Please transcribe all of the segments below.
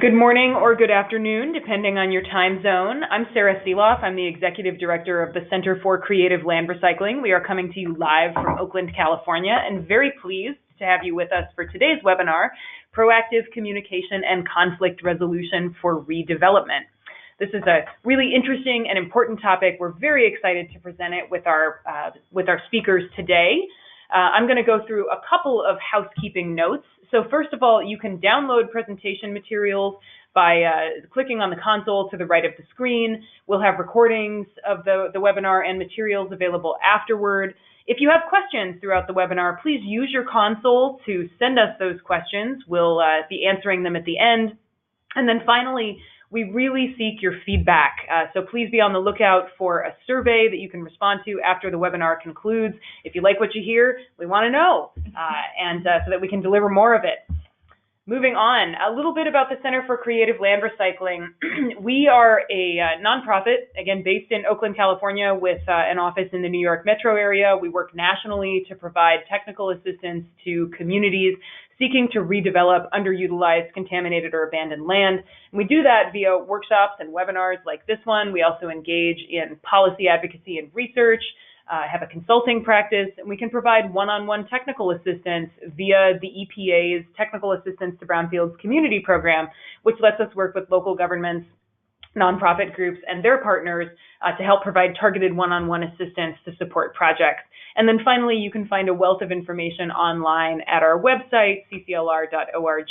Good morning or good afternoon, depending on your time zone. I'm Sarah Seeloff. I'm the Executive Director of the Center for Creative Land Recycling. We are coming to you live from Oakland, California, and very pleased to have you with us for today's webinar, Proactive Communication and Conflict Resolution for Redevelopment. This is a really interesting and important topic. We're very excited to present it with our speakers today. I'm going to go through a couple of housekeeping notes. So first of all, you can download presentation materials by clicking on the console to the right of the screen. We'll have recordings of the webinar and materials available afterward. If you have questions throughout the webinar, please use your console to send us those questions. We'll be answering them at the end. And then finally, we really seek your feedback. So please be on the lookout for a survey that you can respond to after the webinar concludes. If you like what you hear, we want to know, so that we can deliver more of it. Moving on, a little bit about the Center for Creative Land Recycling. We are a nonprofit, again, based in Oakland, California, with an office in the New York metro area. We work nationally to provide technical assistance to communities seeking to redevelop underutilized, contaminated, or abandoned land. And we do that via workshops and webinars like this one. We also engage in policy advocacy and research, have a consulting practice, and we can provide one-on-one technical assistance via the EPA's Technical Assistance to Brownfields Community Program, which lets us work with local governments, nonprofit groups, and their partners to help provide targeted one-on-one assistance to support projects. And then finally, you can find a wealth of information online at our website, cclr.org.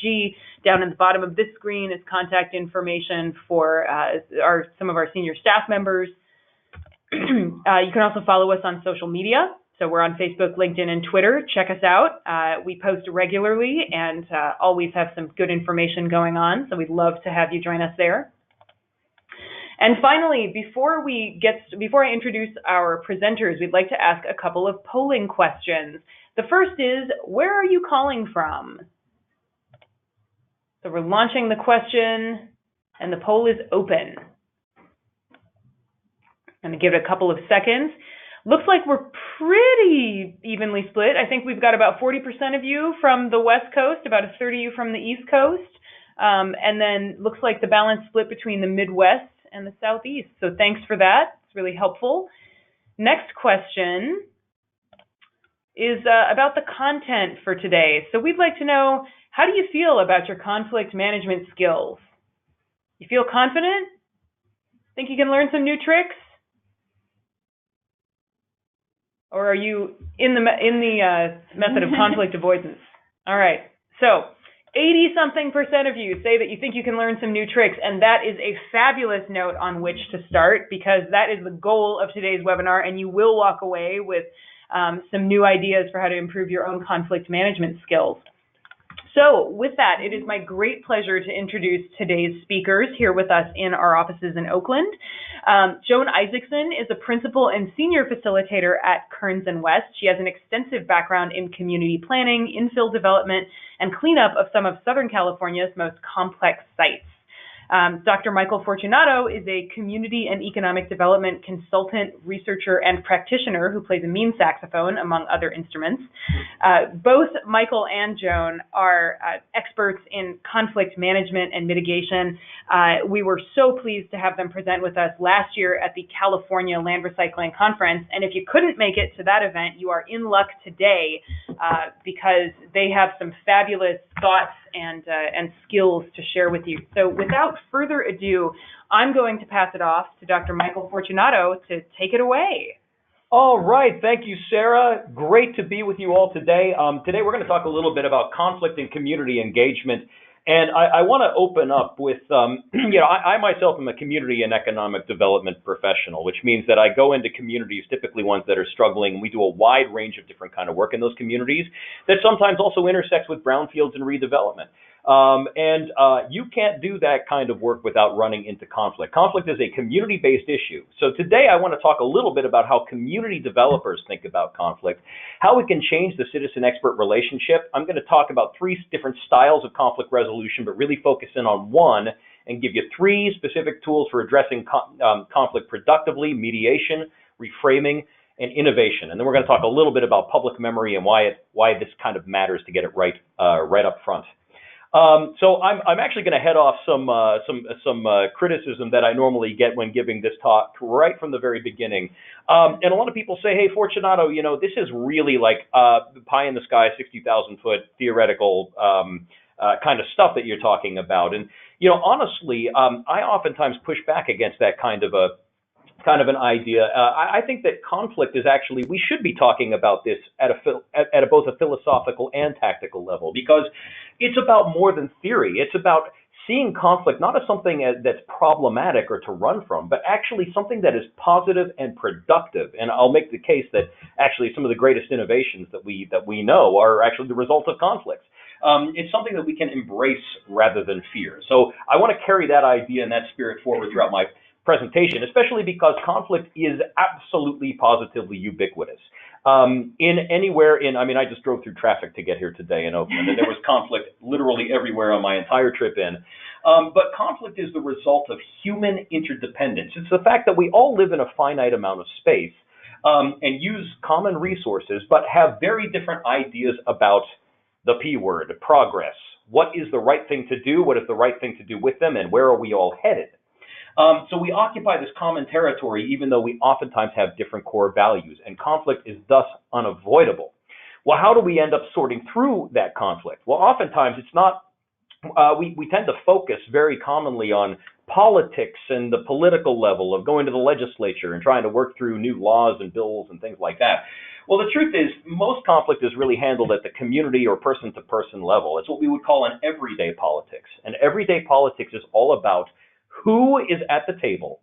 Down at the bottom of this screen is contact information for some of our senior staff members. You can also follow us on social media. So we're on Facebook, LinkedIn, and Twitter. Check us out. We post regularly and always have some good information going on. So we'd love to have you join us there. And finally, before I introduce our presenters, we'd like to ask a couple of polling questions. The first is, where are you calling from? So we're launching the question, and the poll is open. I'm going to give it a couple of seconds. Looks like we're pretty evenly split. I think we've got about 40% of you from the West Coast, about a third of you from the East Coast, and then looks like the balance split between the Midwest and the Southeast. So thanks for that. It's really helpful. Next question is about the content for today. So we'd like to know, how do you feel about your conflict management skills? You feel confident? Think you can learn some new tricks? Or are you in the method of conflict avoidance? All right. So 80-something% of you say that you think you can learn some new tricks, and that is a fabulous note on which to start, because that is the goal of today's webinar, and you will walk away with some new ideas for how to improve your own conflict management skills. So with that, it is my great pleasure to introduce today's speakers here with us in our offices in Oakland. Joan Isaacson is a principal and senior facilitator at Kearns and West. She has an extensive background in community planning, infill development, and cleanup of some of Southern California's most complex sites. Dr. Michael Fortunato is a community and economic development consultant, researcher, and practitioner who plays a mean saxophone, among other instruments. Both Michael and Joan are experts in conflict management and mitigation. We were so pleased to have them present with us last year at the California Land Recycling Conference. And if you couldn't make it to that event, you are in luck today because they have some fabulous thoughts and skills to share with you. So without further ado, I'm going to pass it off to Dr. Michael Fortunato to take it away. All right. Thank you, Sarah. Great to be with you all today. Today we're going to talk a little bit about conflict and community engagement. And I want to open up with, I myself am a community and economic development professional, which means that I go into communities, typically ones that are struggling. We do a wide range of different kind of work in those communities that sometimes also intersects with brownfields and redevelopment. You can't do that kind of work without running into conflict. Conflict is a community-based issue. So today I want to talk a little bit about how community developers think about conflict, how we can change the citizen-expert relationship. I'm going to talk about 3 different styles of conflict resolution, but really focus in on one and give you 3 specific tools for addressing conflict productively: mediation, reframing, and innovation. And then we're going to talk a little bit about public memory and why this kind of matters to get it right up front. So I'm actually going to head off some criticism that I normally get when giving this talk right from the very beginning. And a lot of people say, "Hey, Fortunato, this is really like pie in the sky, 60,000 foot theoretical kind of stuff that you're talking about." And honestly, I oftentimes push back against that kind of an idea. I think that conflict is actually, we should be talking about this at both a philosophical and tactical level, because it's about more than theory. It's about seeing conflict not as something that's problematic or to run from, but actually something that is positive and productive. And I'll make the case that actually some of the greatest innovations that we know are actually the result of conflicts. It's something that we can embrace rather than fear. So I want to carry that idea and that spirit forward throughout my presentation, especially because conflict is absolutely positively ubiquitous. I just drove through traffic to get here today in Oakland, and there was conflict literally everywhere on my entire trip in. But conflict is the result of human interdependence. It's the fact that we all live in a finite amount of space and use common resources, but have very different ideas about the P word, progress. What is the right thing to do? What is the right thing to do with them? And where are we all headed? So we occupy this common territory, even though we oftentimes have different core values, and conflict is thus unavoidable. Well, how do we end up sorting through that conflict? Well, oftentimes it's not, we tend to focus very commonly on politics and the political level of going to the legislature and trying to work through new laws and bills and things like that. Well, the truth is, most conflict is really handled at the community or person-to-person level. It's what we would call an everyday politics. And everyday politics is all about who is at the table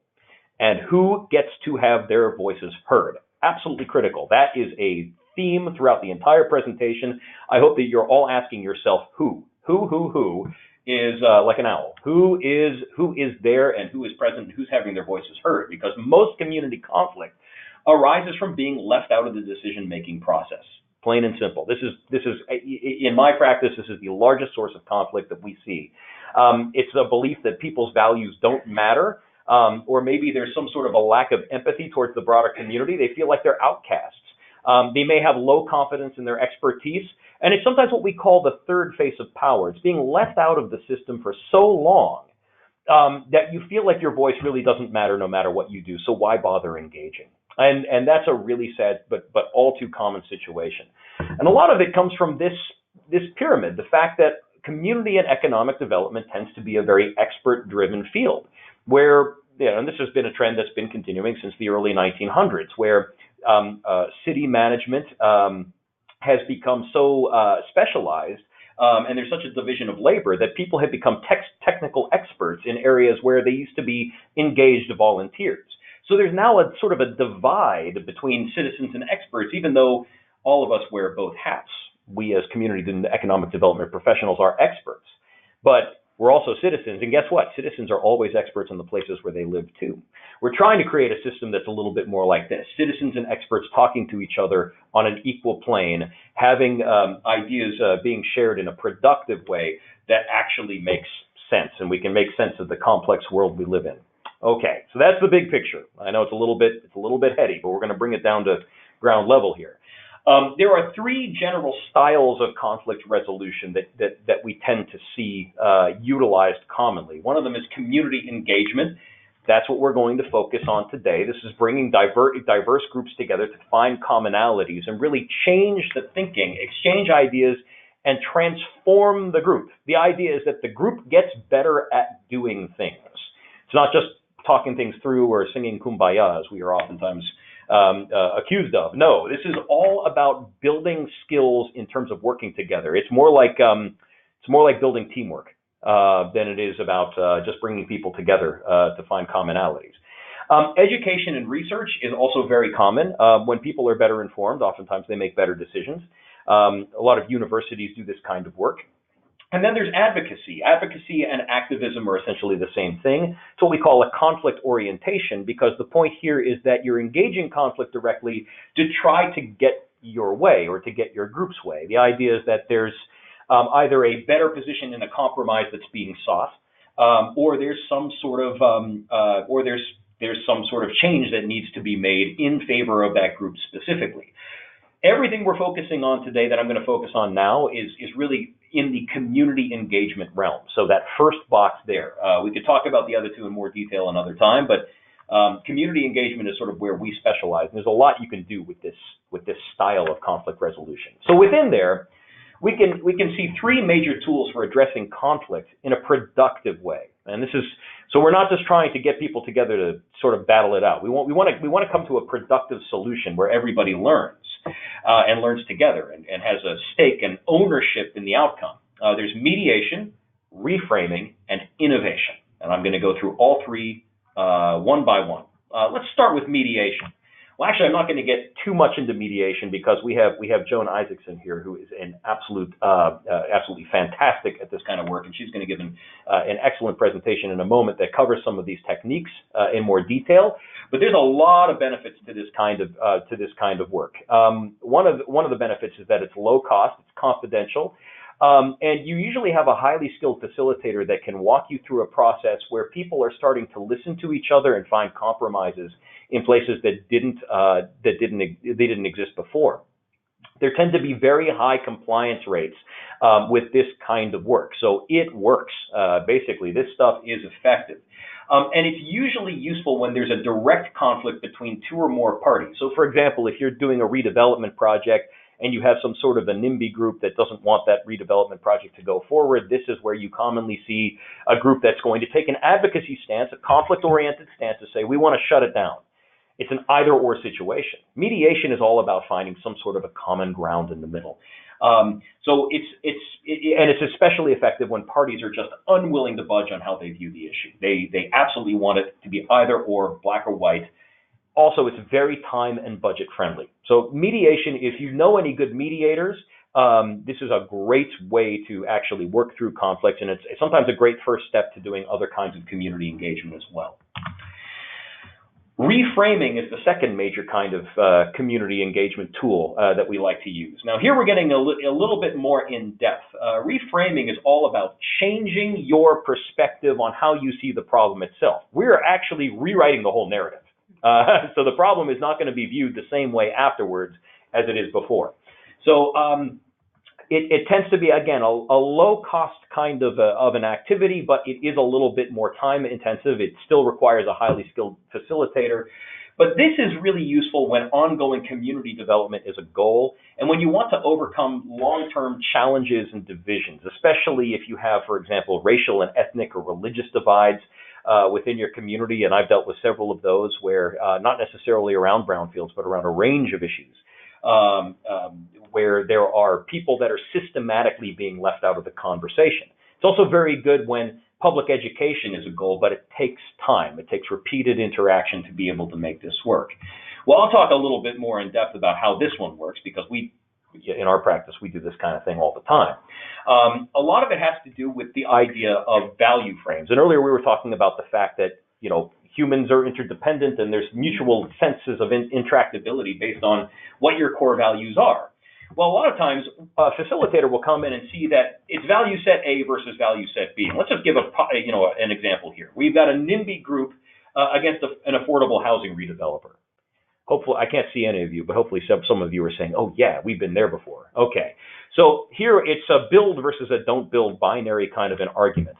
and who gets to have their voices heard. Absolutely critical. That is a theme throughout the entire presentation. I hope that you're all asking yourself who is like an owl. Who is there and who is present, who's having their voices heard? Because most community conflict arises from being left out of the decision-making process. Plain and simple. This is in my practice, this is the largest source of conflict that we see. It's a belief that people's values don't matter, or maybe there's some sort of a lack of empathy towards the broader community. They feel like they're outcasts. They may have low confidence in their expertise, and it's sometimes what we call the third face of power. It's being left out of the system for so long that you feel like your voice really doesn't matter no matter what you do, so why bother engaging? And that's a really sad but all too common situation. And a lot of it comes from this pyramid, the fact that community and economic development tends to be a very expert-driven field, where, and this has been a trend that's been continuing since the early 1900s, where city management has become so specialized, and there's such a division of labor that people have become technical experts in areas where they used to be engaged volunteers. So there's now a sort of a divide between citizens and experts, even though all of us wear both hats. We as community and economic development professionals are experts, but we're also citizens. And guess what? Citizens are always experts in the places where they live too. We're trying to create a system that's a little bit more like this. Citizens and experts talking to each other on an equal plane, having ideas being shared in a productive way that actually makes sense, and we can make sense of the complex world we live in. Okay, so that's the big picture. I know it's a little bit heady, but we're going to bring it down to ground level here. There are three general styles of conflict resolution that we tend to see utilized commonly. One of them is community engagement. That's what we're going to focus on today. This is bringing diverse groups together to find commonalities and really change the thinking, exchange ideas, and transform the group. The idea is that the group gets better at doing things. It's not just talking things through or singing kumbaya, as we are oftentimes accused of. No, this is all about building skills in terms of working together. It's more like building teamwork than it is about just bringing people together to find commonalities. Education and research is also very common. When people are better informed, oftentimes they make better decisions. A lot of universities do this kind of work. And then there's advocacy. Advocacy and activism are essentially the same thing. It's what we call a conflict orientation, because the point here is that you're engaging conflict directly to try to get your way or to get your group's way. The idea is that there's either a better position in a compromise that's being sought, or there's some sort of change that needs to be made in favor of that group specifically. Everything we're focusing on today that I'm going to focus on now is really in the community engagement realm. So that first box there, we could talk about the other two in more detail another time, but community engagement is sort of where we specialize. And there's a lot you can do with this style of conflict resolution. So within there, we can see three major tools for addressing conflict in a productive way. And so we're not just trying to get people together to sort of battle it out. We want to come to a productive solution where everybody learns and learns together and has a stake and ownership in the outcome. There's mediation, reframing, and innovation. And I'm going to go through all three one by one. Let's start with mediation. Well, actually, I'm not going to get too much into mediation because we have Joan Isaacson here, who is an absolutely fantastic at this kind of work, and she's going to give an excellent presentation in a moment that covers some of these techniques in more detail. But there's a lot of benefits to this kind of work. One of the benefits is that it's low cost, it's confidential. And you usually have a highly skilled facilitator that can walk you through a process where people are starting to listen to each other and find compromises in places that didn't exist before. There tend to be very high compliance rates with this kind of work. So it works. Basically, this stuff is effective. And it's usually useful when there's a direct conflict between two or more parties. So for example, if you're doing a redevelopment project and you have some sort of a NIMBY group that doesn't want that redevelopment project to go forward, this is where you commonly see a group that's going to take an advocacy stance, a conflict-oriented stance to say, we want to shut it down. It's an either-or situation. Mediation is all about finding some sort of a common ground in the middle. So it's especially effective when parties are just unwilling to budge on how they view the issue. They absolutely want it to be either or, black or white. Also, it's very time and budget friendly. So mediation, if you know any good mediators, this is a great way to actually work through conflicts, and it's sometimes a great first step to doing other kinds of community engagement as well. Reframing is the second major kind of community engagement tool that we like to use. Now here we're getting a little bit more in depth. Reframing is all about changing your perspective on how you see the problem itself. We're actually rewriting the whole narrative. So the problem is not going to be viewed the same way afterwards as it is before. So it tends to be, again, a low-cost kind of an activity, but it is a little bit more time-intensive. It still requires a highly skilled facilitator. But this is really useful when ongoing community development is a goal, and when you want to overcome long-term challenges and divisions, especially if you have, for example, racial and ethnic or religious divides within your community. And I've dealt with several of those where, not necessarily around brownfields, but around a range of issues. Where there are people that are systematically being left out of the conversation. It's also very good when public education is a goal, but it takes time. It takes repeated interaction to be able to make this work. Well, I'll talk a little bit more in depth about how this one works, because in our practice, we do this kind of thing all the time. A lot of it has to do with the idea of value frames. And earlier we were talking about the fact that, humans are interdependent and there's mutual senses of intractability based on what your core values are. Well, a lot of times a facilitator will come in and see that it's value set A versus value set B. And let's just give an example here. We've got a NIMBY group against an affordable housing redeveloper. Hopefully, I can't see any of you, but hopefully some of you are saying, oh yeah, we've been there before. Okay, so here it's a build versus a don't build binary kind of an argument.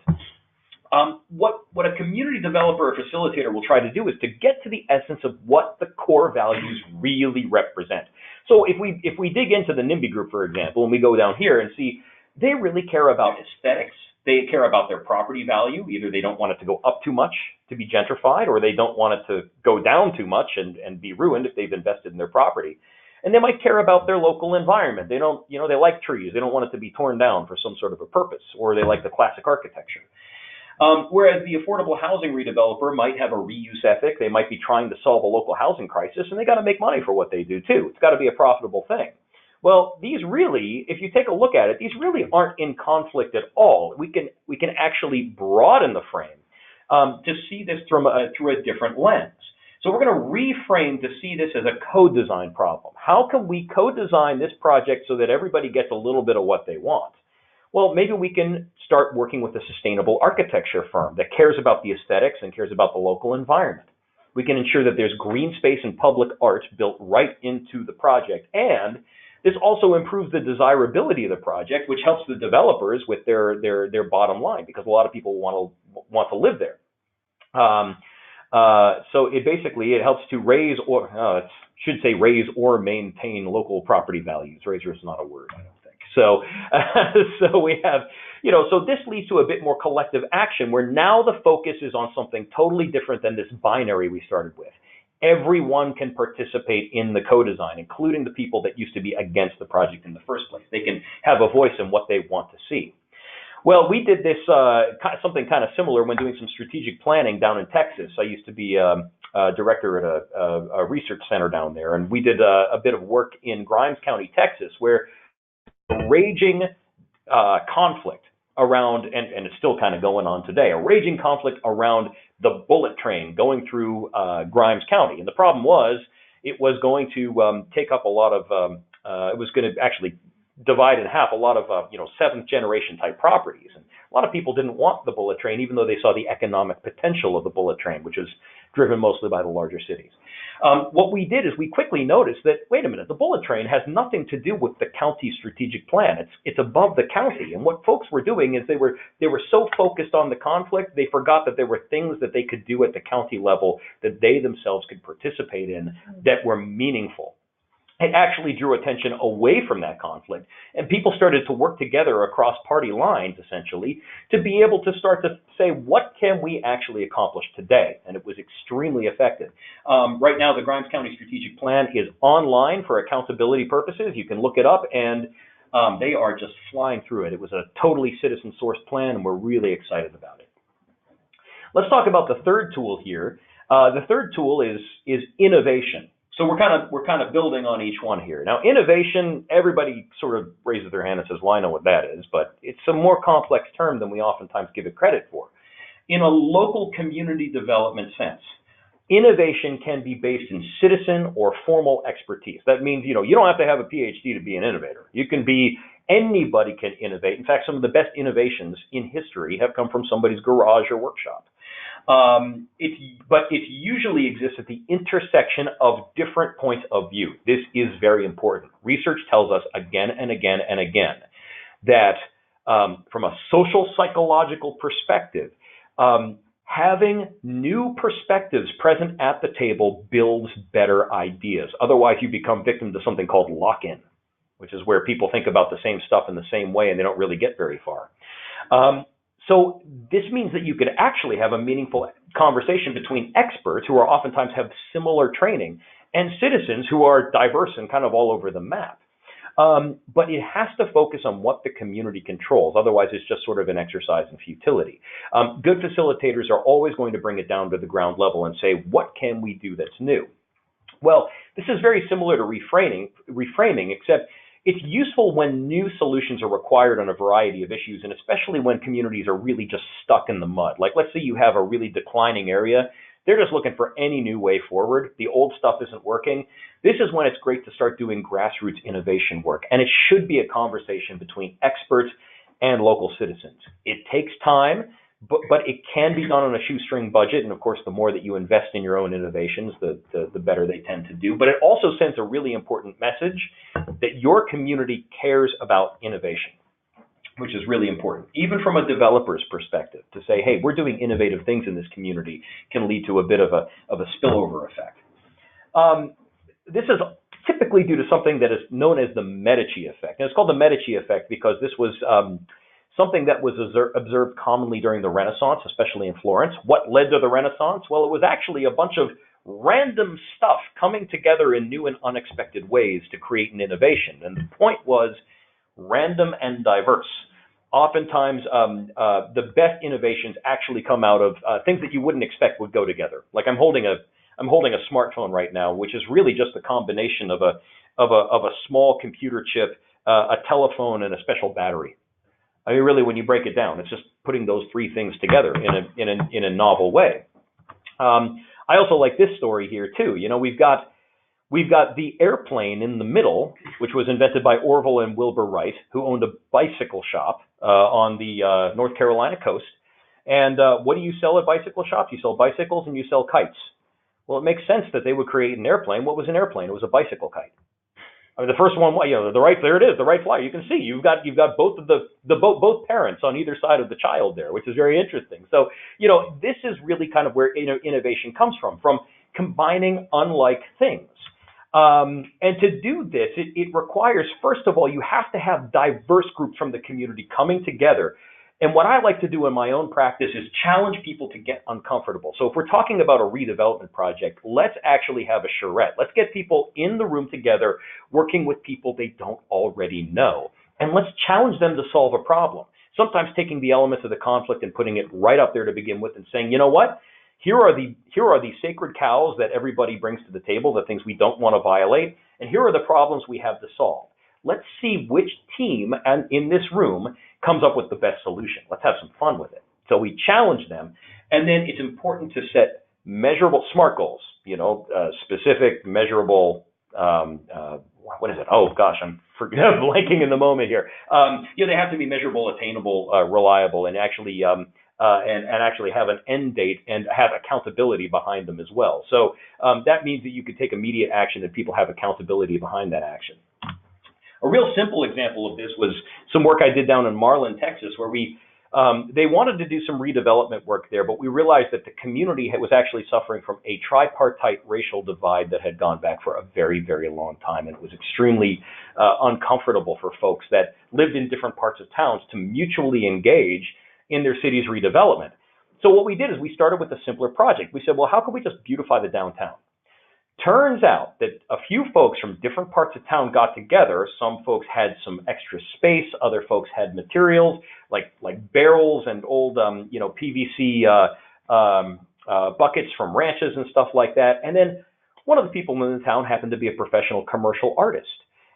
What a community developer or facilitator will try to do is to get to the essence of what the core values really represent. So if we dig into the NIMBY group, for example, and we go down here and see, they really care about aesthetics. They care about their property value. Either they don't want it to go up too much to be gentrified, or they don't want it to go down too much and be ruined if they've invested in their property. And they might care about their local environment. They don't, they like trees. They don't want it to be torn down for some sort of a purpose, or they like the classic architecture. Whereas the affordable housing redeveloper might have a reuse ethic. They might be trying to solve a local housing crisis, and they got to make money for what they do too. It's got to be a profitable thing. Well, these really, if you take a look at it, these really aren't in conflict at all. We can actually broaden the frame to see this through a different lens. So we're going to reframe to see this as a co-design problem. How can we co-design this project so that everybody gets a little bit of what they want? Well, maybe we can start working with a sustainable architecture firm that cares about the aesthetics and cares about the local environment. We can ensure that there's green space and public art built right into the project, and This also improves the desirability of the project, which helps the developers with their bottom line, because a lot of people want to live there. So it helps to raise raise or maintain local property values. Razor is not a word, I don't think. So, so we have, so this leads to a bit more collective action, where now the focus is on something totally different than this binary we started with. Everyone can participate in the co-design, including the people that used to be against the project in the first place. They can have a voice in what they want to see. Well, we did this something kind of similar when doing some strategic planning down in Texas. I used to be a director at a research center down there, and we did a bit of work in Grimes County, Texas, where a raging conflict around, and it's still kind of going on today, a raging conflict around the bullet train going through Grimes County. And the problem was, it was going to take up a lot of, it was going to actually divide in half a lot of, seventh generation type properties. And a lot of people didn't want the bullet train, even though they saw the economic potential of the bullet train, which was driven mostly by the larger cities. What we did is we quickly noticed that, wait a minute, the bullet train has nothing to do with the county strategic plan. It's above the county. And what folks were doing is they were so focused on the conflict, they forgot that there were things that they could do at the county level that they themselves could participate in that were meaningful. It actually drew attention away from that conflict, and people started to work together across party lines, essentially, to be able to start to say, what can we actually accomplish today? And it was extremely effective. Right now, the Grimes County Strategic Plan is online for accountability purposes. You can look it up, and they are just flying through it. It was a totally citizen-sourced plan, and we're really excited about it. Let's talk about the third tool here. The third tool is innovation. So we're kind of building on each one here. Now, innovation, everybody sort of raises their hand and says, well, I know what that is, but it's a more complex term than we oftentimes give it credit for. In a local community development sense, innovation can be based in citizen or formal expertise. That means, you don't have to have a PhD to be an innovator. Anybody can innovate. In fact, some of the best innovations in history have come from somebody's garage or workshop. But it usually exists at the intersection of different points of view. This is very important. Research tells us again and again and again that from a social psychological perspective, having new perspectives present at the table builds better ideas. Otherwise, you become victim to something called lock-in, which is where people think about the same stuff in the same way and they don't really get very far. So this means that you could actually have a meaningful conversation between experts who are oftentimes have similar training and citizens who are diverse and kind of all over the map. But it has to focus on what the community controls. Otherwise, it's just sort of an exercise in futility. Good facilitators are always going to bring it down to the ground level and say, what can we do that's new? Well, this is very similar to reframing, except it's useful when new solutions are required on a variety of issues, and especially when communities are really just stuck in the mud. Like, let's say you have a really declining area. They're just looking for any new way forward. The old stuff isn't working. This is when it's great to start doing grassroots innovation work, and it should be a conversation between experts and local citizens. It takes time, but it can be done on a shoestring budget, and of course, the more that you invest in your own innovations, the better they tend to do. But it also sends a really important message that your community cares about innovation, which is really important, even from a developer's perspective, to say, hey, we're doing innovative things in this community can lead to a bit of a spillover effect. This is typically due to something that is known as the Medici effect. And it's called the Medici effect because this was something that was observed commonly during the Renaissance, especially in Florence. What led to the Renaissance? Well, it was actually a bunch of random stuff coming together in new and unexpected ways to create an innovation. And the point was random and diverse. Oftentimes, the best innovations actually come out of things that you wouldn't expect would go together. Like I'm holding a smartphone right now, which is really just a combination of a small computer chip, a telephone, and a special battery. I mean, really, when you break it down, it's just putting those three things together in a novel way. I also like this story here too. We've got the airplane in the middle, which was invented by Orville and Wilbur Wright, who owned a bicycle shop on the North Carolina coast. And what do you sell at bicycle shops? You sell bicycles and you sell kites. Well, it makes sense that they would create an airplane. What was an airplane? It was a bicycle kite. I mean, the first one, the right, there it is, the right flyer. You can see you've got both of both parents on either side of the child there, which is very interesting. So, this is really kind of where innovation comes from combining unlike things. And to do this, it requires, first of all, you have to have diverse groups from the community coming together. And what I like to do in my own practice is challenge people to get uncomfortable. So if we're talking about a redevelopment project, let's actually have a charrette. Let's get people in the room together, working with people they don't already know. And let's challenge them to solve a problem. Sometimes taking the elements of the conflict and putting it right up there to begin with and saying, you know what? Here are the sacred cows that everybody brings to the table, the things we don't want to violate, and here are the problems we have to solve. Let's see which team in this room comes up with the best solution. Let's have some fun with it. So we challenge them, and then it's important to set measurable SMART goals, specific, measurable, what is it? Oh gosh, I'm blanking in the moment here. They have to be measurable, attainable, reliable, and actually actually have an end date and have accountability behind them as well. So that means that you could take immediate action and people have accountability behind that action. A real simple example of this was some work I did down in Marlin, Texas, where they wanted to do some redevelopment work there, but we realized that the community was actually suffering from a tripartite racial divide that had gone back for a very, very long time. And it was extremely uncomfortable for folks that lived in different parts of towns to mutually engage in their city's redevelopment. So what we did is we started with a simpler project. We said, well, how can we just beautify the downtown? Turns out that a few folks from different parts of town got together. Some folks had some extra space. Other folks had materials like barrels and old, PVC buckets from ranches and stuff like that. And then one of the people in the town happened to be a professional commercial artist.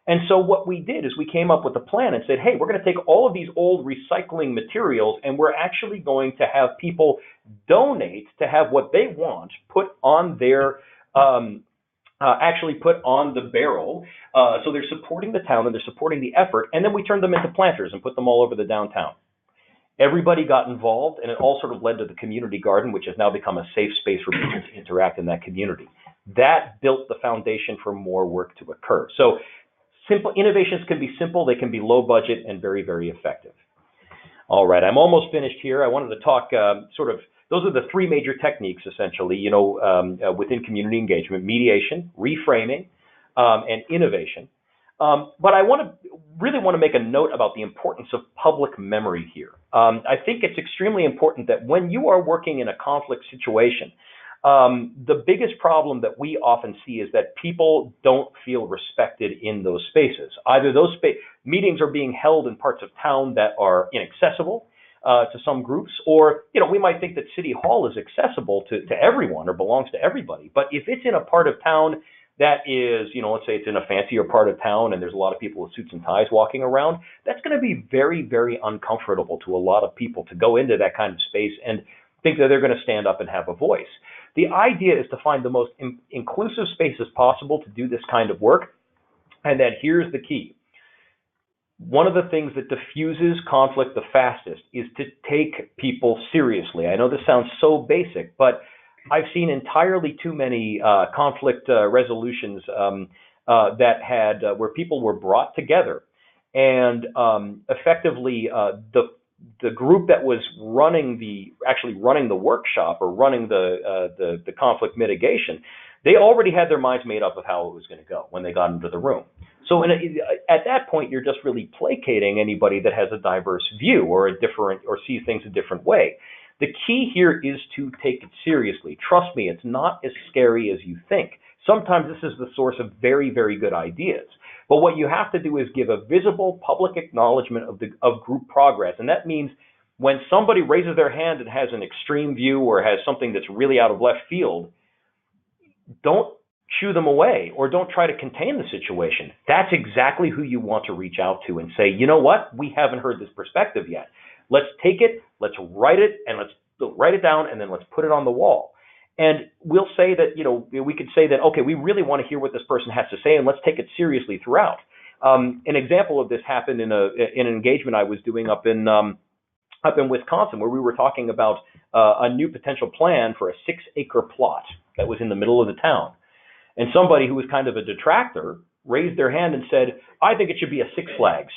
And so what we did is we came up with a plan and said, hey, we're going to take all of these old recycling materials and we're actually going to have people donate to have what they want put on their put on the barrel. So they're supporting the town and they're supporting the effort. And then we turned them into planters and put them all over the downtown. Everybody got involved, and it all sort of led to the community garden, which has now become a safe space for people to interact in that community. That built the foundation for more work to occur. So simple innovations can be simple, they can be low budget and very, very effective. All right, I'm almost finished here. I wanted to talk those are the three major techniques, essentially, within community engagement: mediation, reframing, and innovation. But I really want to make a note about the importance of public memory here. I think it's extremely important that when you are working in a conflict situation, the biggest problem that we often see is that people don't feel respected in those spaces. Either those meetings are being held in parts of town that are inaccessible to some groups, or we might think that City Hall is accessible to everyone or belongs to everybody. But if it's in a part of town that is, let's say it's in a fancier part of town and there's a lot of people with suits and ties walking around, that's going to be very, very uncomfortable to a lot of people to go into that kind of space and think that they're going to stand up and have a voice. The idea is to find the most inclusive spaces possible to do this kind of work. And then here's the key. One of the things that diffuses conflict the fastest is to take people seriously. I know this sounds so basic, but I've seen entirely too many conflict resolutions that had where people were brought together, and effectively the group that was running the workshop or running the conflict mitigation, they already had their minds made up of how it was going to go when they got into the room. So at that point, you're just really placating anybody that has a diverse view or sees things a different way. The key here is to take it seriously. Trust me, it's not as scary as you think. Sometimes this is the source of very, very good ideas. But what you have to do is give a visible public acknowledgement of group progress. And that means when somebody raises their hand and has an extreme view or has something that's really out of left field, don't shoo them away or don't try to contain the situation. That's exactly who you want to reach out to and say, you know what, we haven't heard this perspective yet. Let's take it, let's write it, and let's write it down, and then let's put it on the wall. And we'll say that, we could say that, okay, we really want to hear what this person has to say, and let's take it seriously throughout. An example of this happened in an engagement I was doing up in Wisconsin, where we were talking about a new potential plan for a 6-acre plot that was in the middle of the town. And somebody who was kind of a detractor raised their hand and said, I think it should be a Six Flags.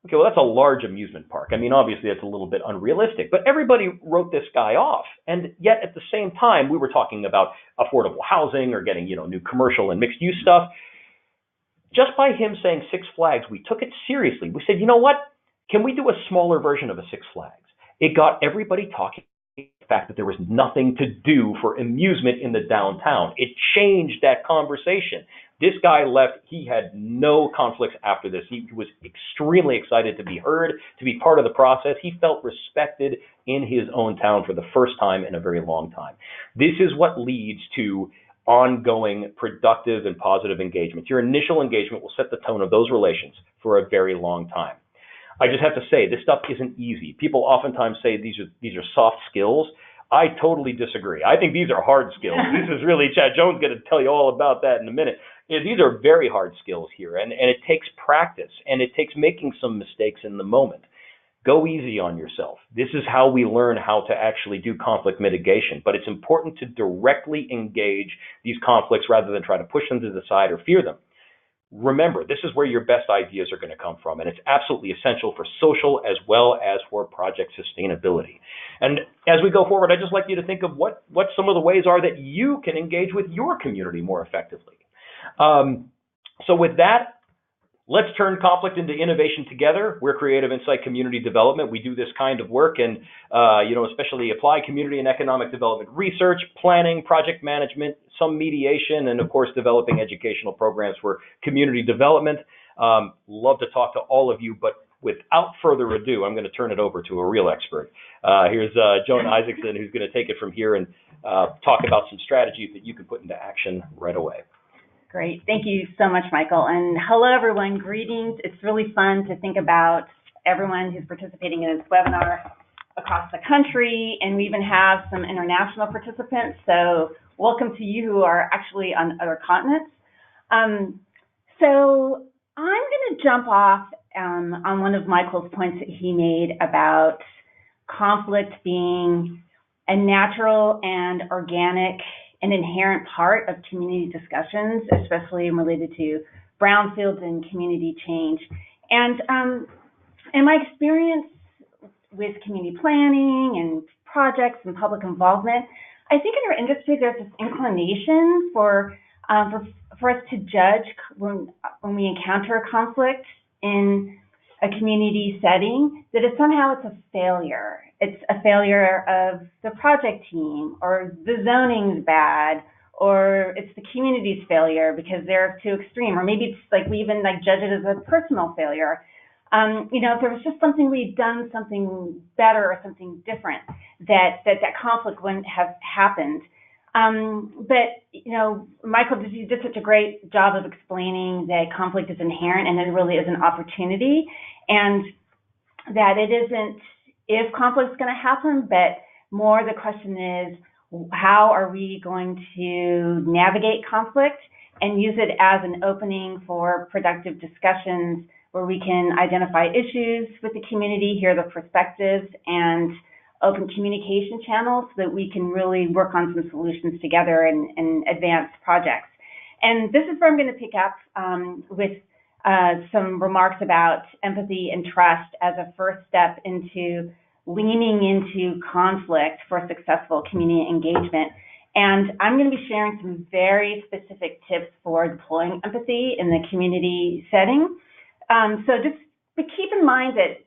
Okay, well, that's a large amusement park. I mean, obviously, that's a little bit unrealistic, but everybody wrote this guy off. And yet, at the same time, we were talking about affordable housing or getting, new commercial and mixed-use stuff. Just by him saying Six Flags, we took it seriously. We said, you know what? Can we do a smaller version of a Six Flags? It got everybody talking about the fact that there was nothing to do for amusement in the downtown. It changed that conversation. This guy left. He had no conflicts after this. He was extremely excited to be heard, to be part of the process. He felt respected in his own town for the first time in a very long time. This is what leads to ongoing, productive, and positive engagement. Your initial engagement will set the tone of those relations for a very long time. I just have to say, this stuff isn't easy. People oftentimes say these are soft skills. I totally disagree. I think these are hard skills. This is really, Joan's going to tell you all about that in a minute. These are very hard skills here, and it takes practice, and it takes making some mistakes in the moment. Go easy on yourself. This is how we learn how to actually do conflict mitigation, but it's important to directly engage these conflicts rather than try to push them to the side or fear them. Remember, this is where your best ideas are going to come from, and it's absolutely essential for social as well as for project sustainability. And as we go forward, I'd just like you to think of what some of the ways are that you can engage with your community more effectively. So with that, let's turn conflict into innovation together. We're Creative Insight Community Development. We do this kind of work and, especially apply community and economic development research, planning, project management, some mediation, and of course, developing educational programs for community development. Love to talk to all of you, but without further ado, I'm going to turn it over to a real expert. Here's Joan Isaacson, who's going to take it from here and talk about some strategies that you can put into action right away. Great. Thank you so much, Michael. And hello, everyone. Greetings. It's really fun to think about everyone who's participating in this webinar across the country, and we even have some international participants. So welcome to you who are actually on other continents. So I'm going to jump off on one of Michael's points that he made about conflict being a natural and organic an inherent part of community discussions, especially related to brownfields and community change. And in my experience with community planning and projects and public involvement, I think in our industry there's this inclination for us to judge when we encounter a conflict in a community setting that somehow it's a failure. It's a failure of the project team, or the zoning's bad, or it's the community's failure because they're too extreme, or maybe it's like we even judge it as a personal failure. If there was just something we'd done something better or something different, that conflict wouldn't have happened. But Michael, you did such a great job of explaining that conflict is inherent and it really is an opportunity, and that it isn't if conflict is going to happen, but more the question is, how are we going to navigate conflict and use it as an opening for productive discussions where we can identify issues with the community, hear the perspectives, and open communication channels so that we can really work on some solutions together and advance projects. And this is where I'm going to pick up with some remarks about empathy and trust as a first step into leaning into conflict for successful community engagement. And I'm going to be sharing some very specific tips for deploying empathy in the community setting. So just keep in mind that,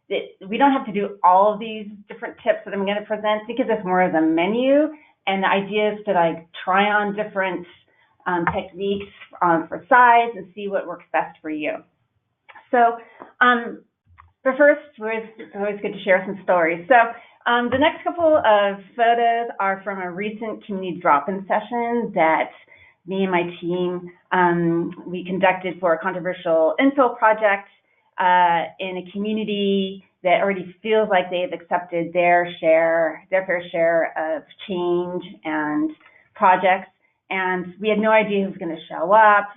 that we don't have to do all of these different tips that I'm going to present, because it's more of a menu, and the idea is to try on different techniques for size and see what works best for you. So, but first, it's always good to share some stories. So the next couple of photos are from a recent community drop-in session that me and my team, we conducted for a controversial infill project in a community that already feels like they've accepted their fair share of change and projects. And we had no idea who was going to show up.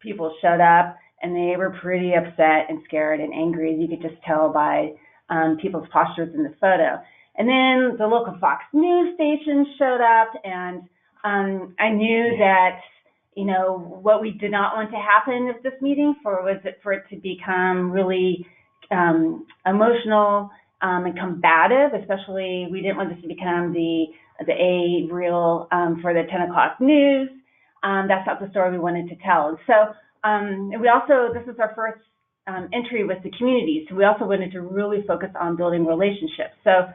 People showed up, and they were pretty upset and scared and angry, as you could just tell by people's postures in the photo. And then the local Fox News station showed up, and I knew that what we did not want to happen at this meeting for it to become really emotional and combative. Especially, we didn't want this to become the A reel for the 10 o'clock news. That's not the story we wanted to tell. And so we also, this is our first entry with the community, so we also wanted to really focus on building relationships. So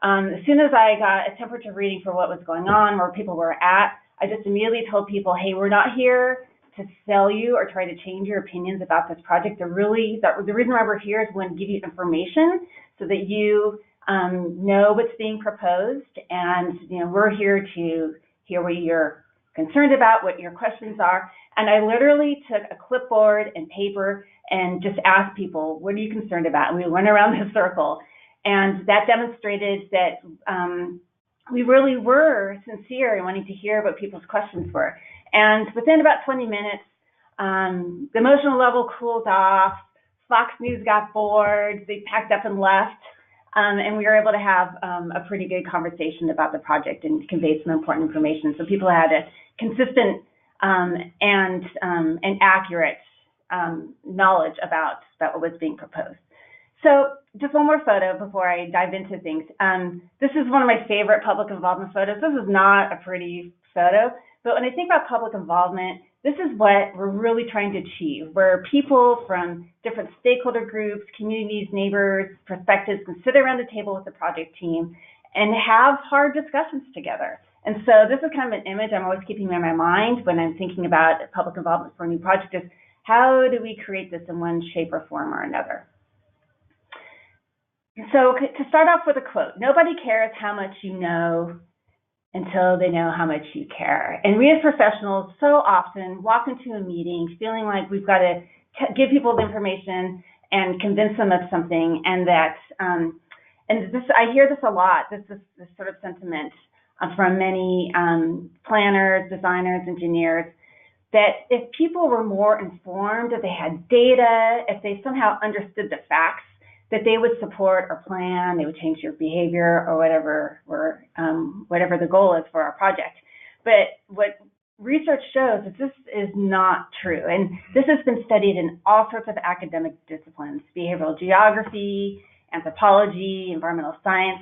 as soon as I got a temperature reading for what was going on, where people were at, I just immediately told people, hey, we're not here to sell you or try to change your opinions about this project. The reason why we're here is we want to give you information so that you know what's being proposed, and we're here to hear what you're concerned about, what your questions are. And I literally took a clipboard and paper and just asked people, what are you concerned about? And we went around the circle, and that demonstrated that we really were sincere in wanting to hear what people's questions were. And within about 20 minutes, the emotional level cooled off, Fox News got bored, they packed up and left, and we were able to have a pretty good conversation about the project and convey some important information. So people had a consistent and accurate knowledge about what was being proposed. So just one more photo before I dive into things. This is one of my favorite public involvement photos. This is not a pretty photo, but when I think about public involvement, this is what we're really trying to achieve, where people from different stakeholder groups, communities, neighbors, perspectives can sit around the table with the project team and have hard discussions together. And so this is kind of an image I'm always keeping in my mind when I'm thinking about public involvement for a new project, is how do we create this in one shape or form or another? So to start off with a quote, nobody cares how much you know until they know how much you care. And we as professionals so often walk into a meeting feeling like we've got to give people the information and convince them of something, and that, and this, I hear this a lot, this sort of sentiment from many planners, designers, engineers, that if people were more informed, if they had data, if they somehow understood the facts, that they would support our plan, they would change their behavior, or whatever the goal is for our project. But what research shows is this is not true. And this has been studied in all sorts of academic disciplines, behavioral geography, anthropology, environmental science.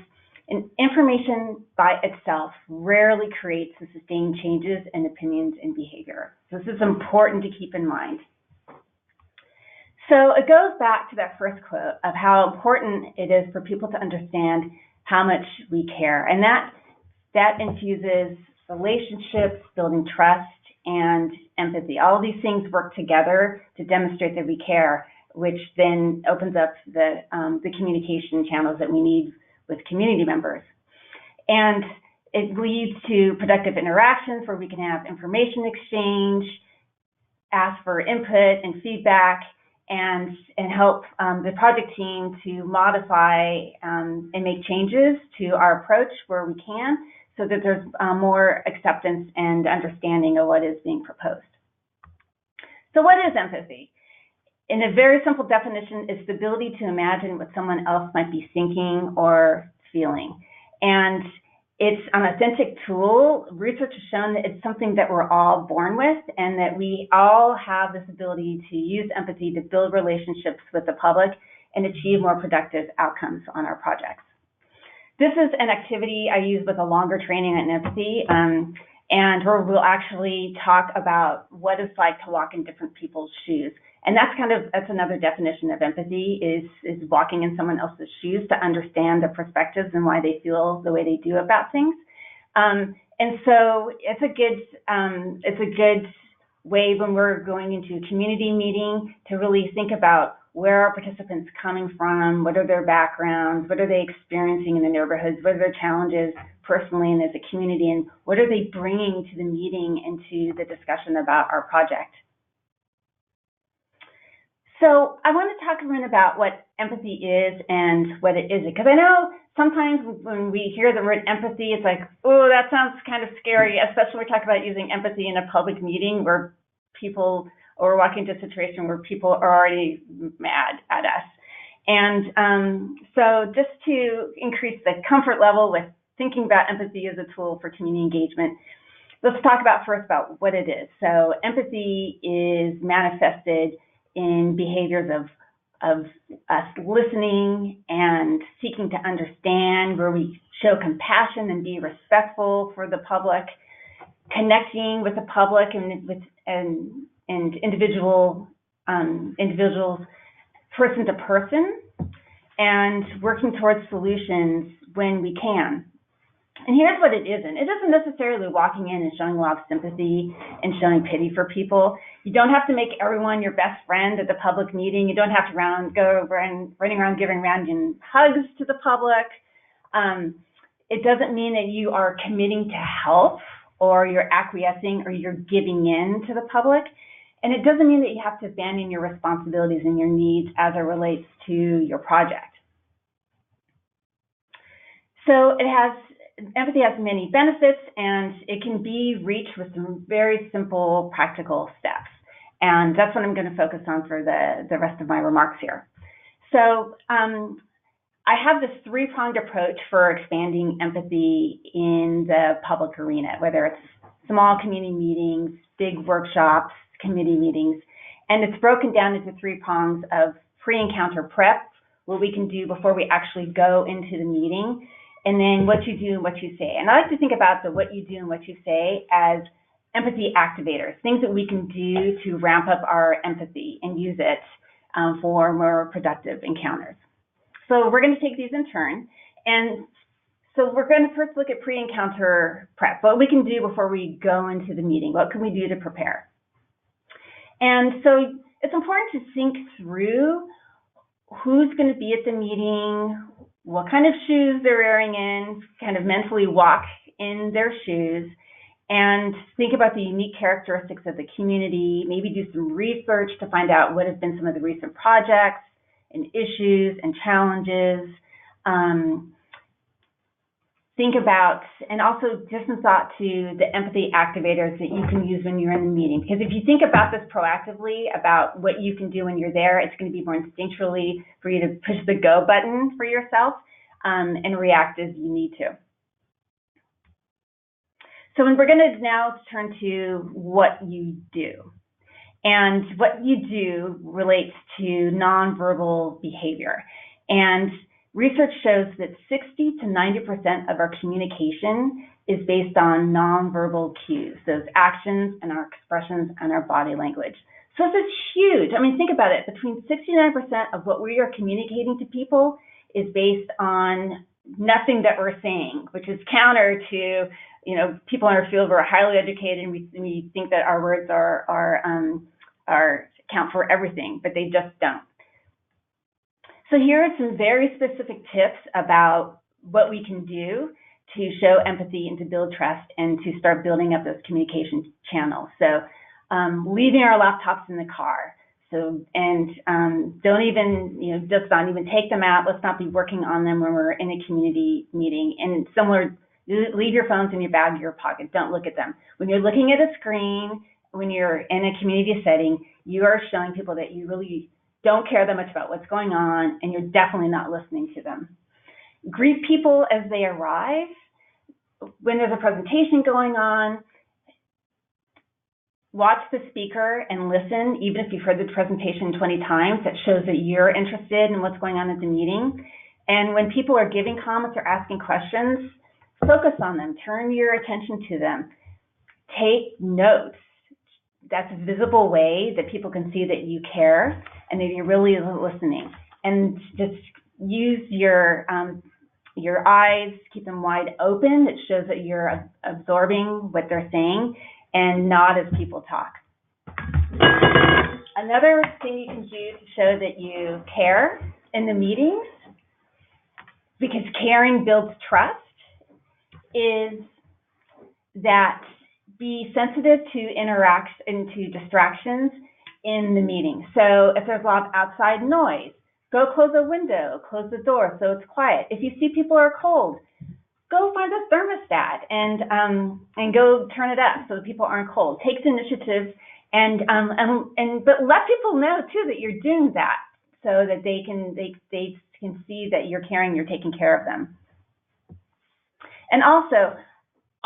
And information by itself rarely creates the sustained changes in opinions and behavior. So this is important to keep in mind. So it goes back to that first quote of how important it is for people to understand how much we care. And that infuses relationships, building trust, and empathy. All of these things work together to demonstrate that we care, which then opens up the communication channels that we need with community members. And it leads to productive interactions where we can have information exchange, ask for input and feedback, and help the project team to modify and make changes to our approach where we can, so that there's more acceptance and understanding of what is being proposed. So what is empathy? In a very simple definition, it's the ability to imagine what someone else might be thinking or feeling. And it's an authentic tool. Research has shown that it's something that we're all born with, and that we all have this ability to use empathy to build relationships with the public and achieve more productive outcomes on our projects. This is an activity I use with a longer training on empathy, and where we'll actually talk about what it's like to walk in different people's shoes. And that's another definition of empathy, is walking in someone else's shoes to understand their perspectives and why they feel the way they do about things. And so it's a good way when we're going into a community meeting to really think about where are participants coming from, what are their backgrounds, what are they experiencing in the neighborhoods, what are their challenges personally and as a community, and what are they bringing to the meeting and to the discussion about our project. So I want to talk a minute about what empathy is and what it isn't, because I know sometimes when we hear the word empathy, it's like, oh, that sounds kind of scary, especially when we talk about using empathy in a public meeting where people, or walking into a situation where people are already mad at us. And so just to increase the comfort level with thinking about empathy as a tool for community engagement, let's talk first about what it is. So empathy is manifested in behaviors of us listening and seeking to understand, where we show compassion and be respectful for the public, connecting with the public and individuals person to person, and working towards solutions when we can. And here's what it isn't. It isn't necessarily walking in and showing a lot of sympathy and showing pity for people. You don't have to make everyone your best friend at the public meeting. You don't have to go running around giving random hugs to the public. It doesn't mean that you are committing to help, or you're acquiescing, or you're giving in to the public. And it doesn't mean that you have to abandon your responsibilities and your needs as it relates to your project. So empathy has many benefits, and it can be reached with some very simple, practical steps. And that's what I'm going to focus on for the rest of my remarks here. So I have this three-pronged approach for expanding empathy in the public arena, whether it's small community meetings, big workshops, committee meetings. And it's broken down into three prongs of pre-encounter prep, what we can do before we actually go into the meeting, and then what you do and what you say. And I like to think about the what you do and what you say as empathy activators, things that we can do to ramp up our empathy and use it for more productive encounters. So we're going to take these in turn. And so we're going to first look at pre-encounter prep, what we can do before we go into the meeting. What can we do to prepare? And so it's important to think through who's going to be at the meeting, what kind of shoes they're wearing in, kind of mentally walk in their shoes, and think about the unique characteristics of the community, maybe do some research to find out what have been some of the recent projects and issues and challenges. Think about, and also just some thought to the empathy activators that you can use when you're in the meeting. Because if you think about this proactively, about what you can do when you're there, it's going to be more instinctually for you to push the go button for yourself and react as you need to. So we're going to now turn to what you do. And what you do relates to nonverbal behavior. And research shows that 60 to 90% of our communication is based on nonverbal cues, those actions and our expressions and our body language. So this is huge. I mean, think about it. Between 69% of what we are communicating to people is based on nothing that we're saying, which is counter to, people in our field who are highly educated, and we think that our words count for everything, but they just don't. So here are some very specific tips about what we can do to show empathy and to build trust and to start building up those communication channels. So leaving our laptops in the car. So, and don't even, just not even take them out. Let's not be working on them when we're in a community meeting. And similar, leave your phones in your bag or your pocket. Don't look at them. When you're looking at a screen, when you're in a community setting, you are showing people that you really don't care that much about what's going on, and you're definitely not listening to them. Greet people as they arrive. When there's a presentation going on, watch the speaker and listen, even if you've heard the presentation 20 times. That shows that you're interested in what's going on at the meeting. And when people are giving comments or asking questions, focus on them. Turn your attention to them. Take notes. That's a visible way that people can see that you care and that you're really listening. And just use your eyes, keep them wide open. It shows that you're absorbing what they're saying, and nod as people talk. Another thing you can do to show that you care in the meetings, because caring builds trust, is that be sensitive to distractions in the meeting. So if there's a lot of outside noise, go close a window, close the door so it's quiet. If you see people are cold, go find a thermostat and go turn it up so that people aren't cold. Take the initiative but let people know too that you're doing that so that they can see that you're caring, you're taking care of them. And also,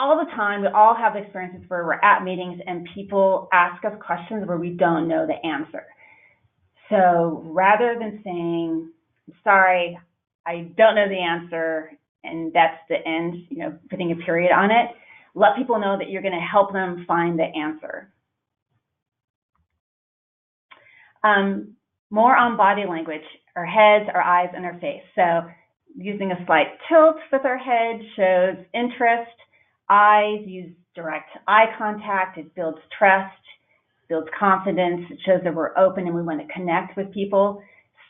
all the time, we all have experiences where we're at meetings and people ask us questions where we don't know the answer. So rather than saying, sorry, I don't know the answer, and that's the end, putting a period on it, let people know that you're going to help them find the answer. More on body language, our heads, our eyes, and our face. So using a slight tilt with our head shows interest. Eyes use direct eye contact. It builds trust, builds confidence. It shows that we're open and we want to connect with people.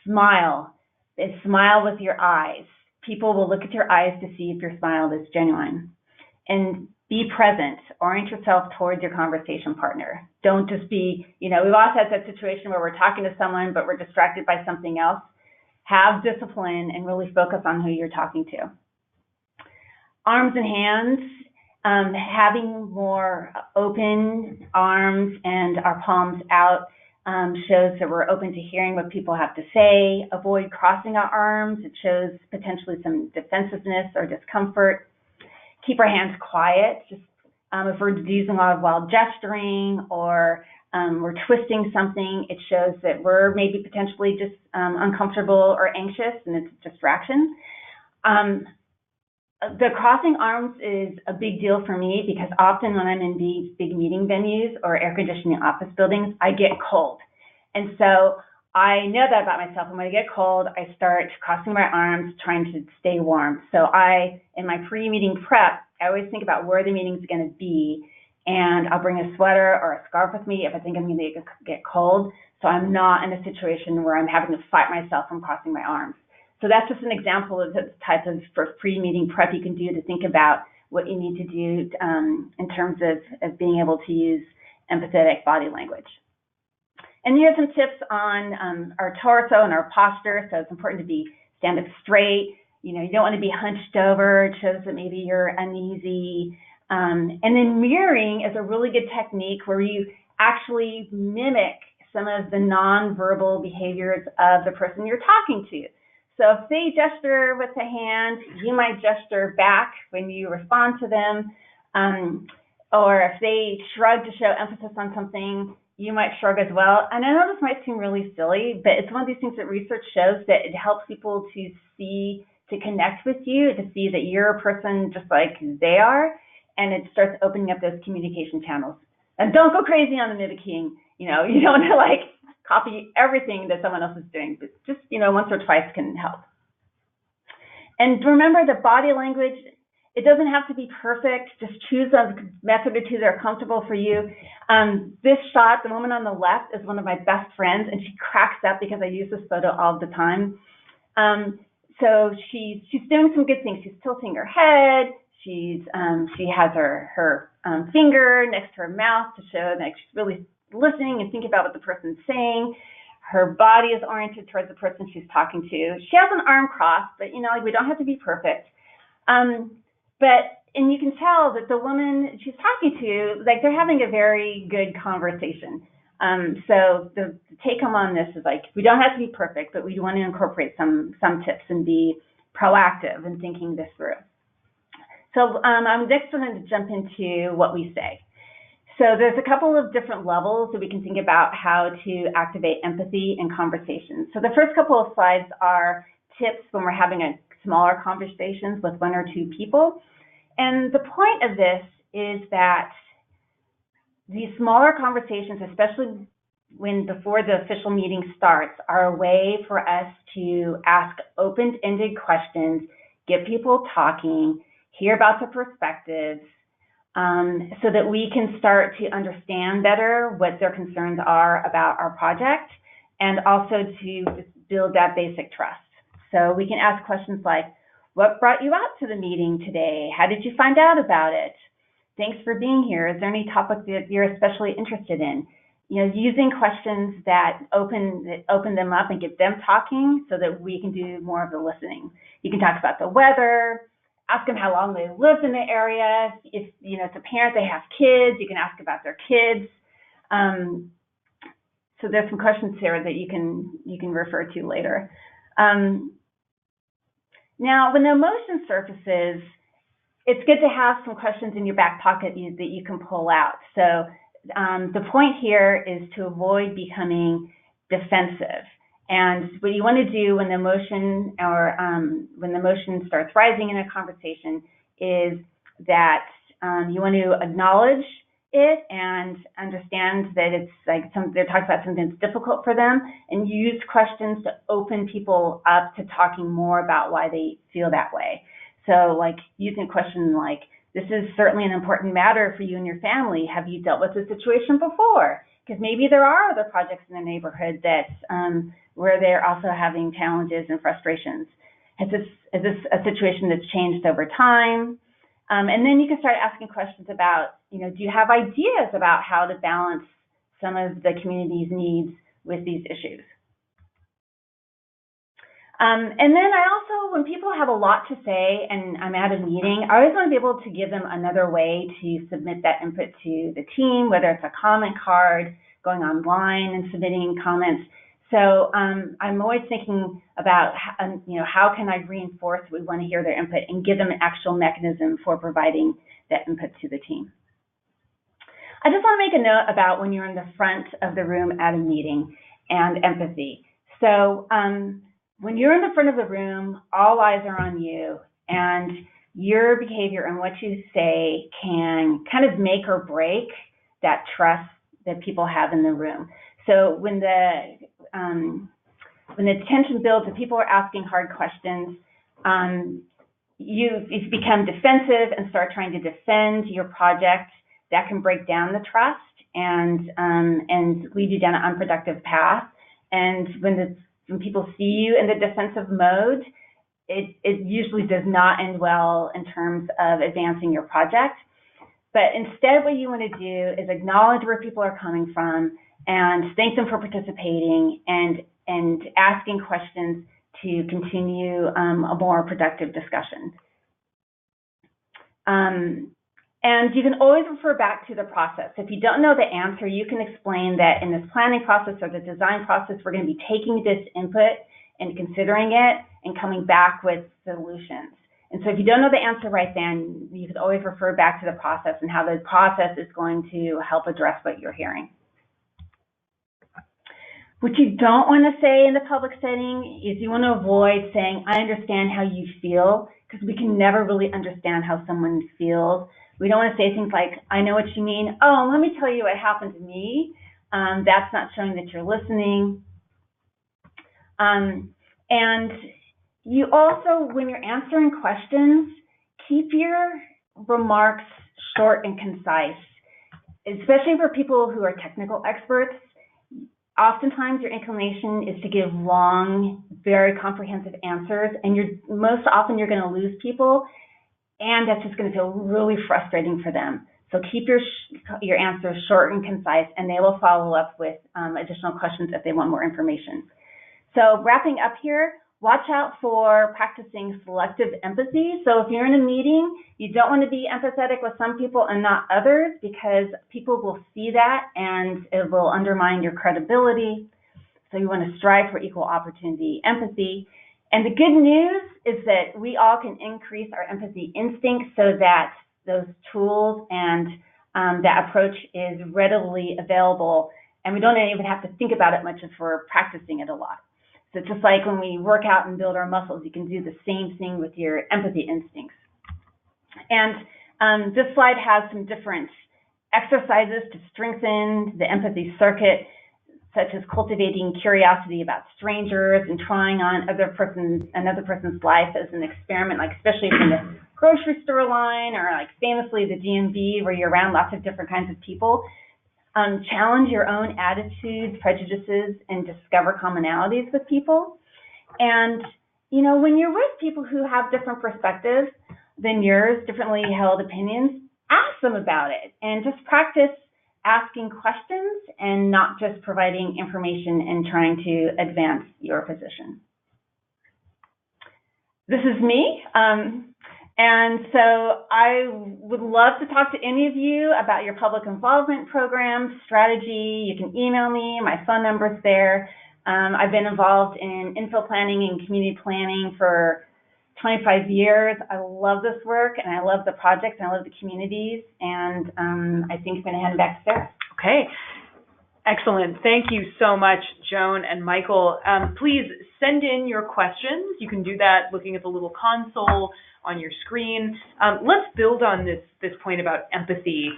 Smile. Smile with your eyes. People will look at your eyes to see if your smile is genuine. And be present. Orient yourself towards your conversation partner. Don't just be, we've also had that situation where we're talking to someone, but we're distracted by something else. Have discipline and really focus on who you're talking to. Arms and hands. Having more open arms and our palms out shows that we're open to hearing what people have to say. Avoid crossing our arms. It shows potentially some defensiveness or discomfort. Keep our hands quiet. Just if we're using a lot of wild gesturing or we're twisting something, it shows that we're maybe potentially just uncomfortable or anxious, and it's a distraction. The crossing arms is a big deal for me because often when I'm in these big meeting venues or air conditioning office buildings, I get cold. And so I know that about myself. And when I get cold, I start crossing my arms, trying to stay warm. So in my pre-meeting prep, I always think about where the meeting's going to be. And I'll bring a sweater or a scarf with me if I think I'm going to get cold. So I'm not in a situation where I'm having to fight myself from crossing my arms. So that's just an example of the type of pre-meeting prep you can do to think about what you need to do in terms of being able to use empathetic body language. And here's some tips on our torso and our posture. So it's important to stand up straight. You don't want to be hunched over. It shows that maybe you're uneasy. And then mirroring is a really good technique where you actually mimic some of the nonverbal behaviors of the person you're talking to. So if they gesture with a hand, you might gesture back when you respond to them. Or if they shrug to show emphasis on something, you might shrug as well. And I know this might seem really silly, but it's one of these things that research shows that it helps people to connect with you, to see that you're a person just like they are, and it starts opening up those communication channels. And don't go crazy on the mimicking. You don't want to copy everything that someone else is doing, but just, once or twice can help. And remember that body language, it doesn't have to be perfect. Just choose a method or two that are comfortable for you. This shot, the woman on the left is one of my best friends, and she cracks up because I use this photo all the time. So she's doing some good things. She's tilting her head. She has her finger next to her mouth to show that she's really listening and thinking about what the person's saying. Her body is oriented towards the person she's talking to. She has an arm crossed, but we don't have to be perfect. And you can tell that the woman she's talking to, they're having a very good conversation. So the take home on this is we don't have to be perfect, but we want to incorporate some tips and be proactive in thinking this through. So I'm next going to jump into what we say. So there's a couple of different levels that we can think about how to activate empathy in conversations. So the first couple of slides are tips when we're having smaller conversations with one or two people. And the point of this is that these smaller conversations, especially before the official meeting starts, are a way for us to ask open-ended questions, get people talking, hear about the perspectives, so that we can start to understand better what their concerns are about our project, and also to just build that basic trust. So we can ask questions like, what brought you out to the meeting today? How did you find out about it? Thanks for being here. Is there any topic that you're especially interested in? Using questions that open them up and get them talking so that we can do more of the listening. You can talk about the weather, ask them how long they lived in the area. If it's a parent, they have kids, you can ask about their kids. So there's some questions here that you can refer to later. Now, when the emotion surfaces, it's good to have some questions in your back pocket that you can pull out. So the point here is to avoid becoming defensive. And what you want to do when the emotion starts rising in a conversation is that you want to acknowledge it and understand that it's like they're talking about something that's difficult for them, and use questions to open people up to talking more about why they feel that way. So like using a question like, this is certainly an important matter for you and your family. Have you dealt with this situation before? Because maybe there are other projects in the neighborhood that where they're also having challenges and frustrations. Is this a situation that's changed over time? And then you can start asking questions about, do you have ideas about how to balance some of the community's needs with these issues? And then I also, when people have a lot to say and I'm at a meeting, I always want to be able to give them another way to submit that input to the team, whether it's a comment card, going online and submitting comments. So I'm always thinking about, how can I reinforce we want to hear their input and give them an actual mechanism for providing that input to the team. I just want to make a note about when you're in the front of the room at a meeting and empathy. So when you're in the front of the room, all eyes are on you, and your behavior and what you say can kind of make or break that trust that people have in the room. So when the tension builds and people are asking hard questions, you become defensive and start trying to defend your project. That can break down the trust and lead you down an unproductive path. And when people see you in the defensive mode, it usually does not end well in terms of advancing your project. But instead, what you want to do is acknowledge where people are coming from and thank them for participating and asking questions to continue a more productive discussion. And you can always refer back to the process. If you don't know the answer, you can explain that in this planning process or the design process, we're going to be taking this input and considering it and coming back with solutions. And so if you don't know the answer right then, you can always refer back to the process and how the process is going to help address what you're hearing. What you don't want to say in the public setting is you want to avoid saying, I understand how you feel, because we can never really understand how someone feels. We don't want to say things like, I know what you mean. Oh, let me tell you what happened to me. That's not showing that you're listening. And you also, when you're answering questions, keep your remarks short and concise, especially for people who are technical experts. Oftentimes your inclination is to give long, very comprehensive answers, and most often you're going to lose people, and that's just going to feel really frustrating for them. So keep your answers short and concise, and they will follow up with additional questions if they want more information. So wrapping up here, watch out for practicing selective empathy. So if you're in a meeting, you don't want to be empathetic with some people and not others, because people will see that and it will undermine your credibility. So you want to strive for equal opportunity empathy. And the good news is that we all can increase our empathy instincts so that those tools and that approach is readily available, and we don't even have to think about it much if we're practicing it a lot. So just like when we work out and build our muscles, you can do the same thing with your empathy instincts. And this slide has some different exercises to strengthen the empathy circuit, such as cultivating curiosity about strangers and trying on another person's life as an experiment, like especially from the grocery store line or like famously the DMV, where you're around lots of different kinds of people. Challenge your own attitudes, prejudices, and discover commonalities with people. And, when you're with people who have different perspectives than yours, differently held opinions, ask them about it and just practice asking questions and not just providing information and trying to advance your position. This is me. And so I would love to talk to any of you about your public involvement program strategy. You can email me. My phone number's there. I've been involved in infill planning and community planning for 25 years. I love this work, and I love the projects, and I love the communities, and I think I'm going to hand it back to Sarah. Okay. Excellent. Thank you so much, Joan and Michael. Please send in your questions. You can do that looking at the little console on your screen. Let's build on this point about empathy,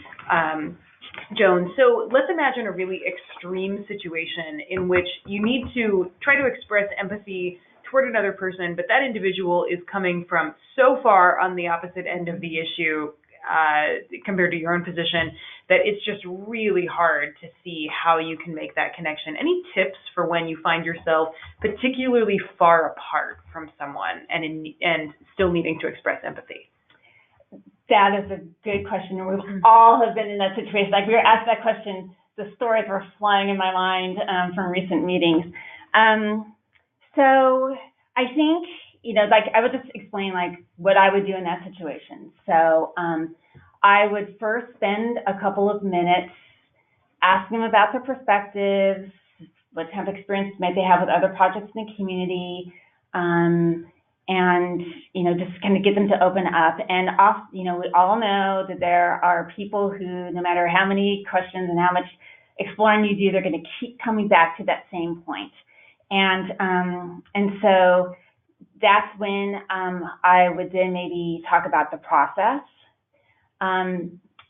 Joan. So let's imagine a really extreme situation in which you need to try to express empathy toward another person, but that individual is coming from so far on the opposite end of the issue compared to your own position that it's just really hard to see how you can make that connection. Any tips for when you find yourself particularly far apart from someone and still needing to express empathy? That is a good question. And we all have been in that situation. Like, we were asked that question, the stories were flying in my mind from recent meetings. So I think, like, I would just explain, like, what I would do in that situation. So I would first spend a couple of minutes asking them about their perspectives, what kind of experience might they have with other projects in the community, and, just kind of get them to open up. And, we all know that there are people who, no matter how many questions and how much exploring you do, they're going to keep coming back to that same point. And so that's when I would then maybe talk about the process,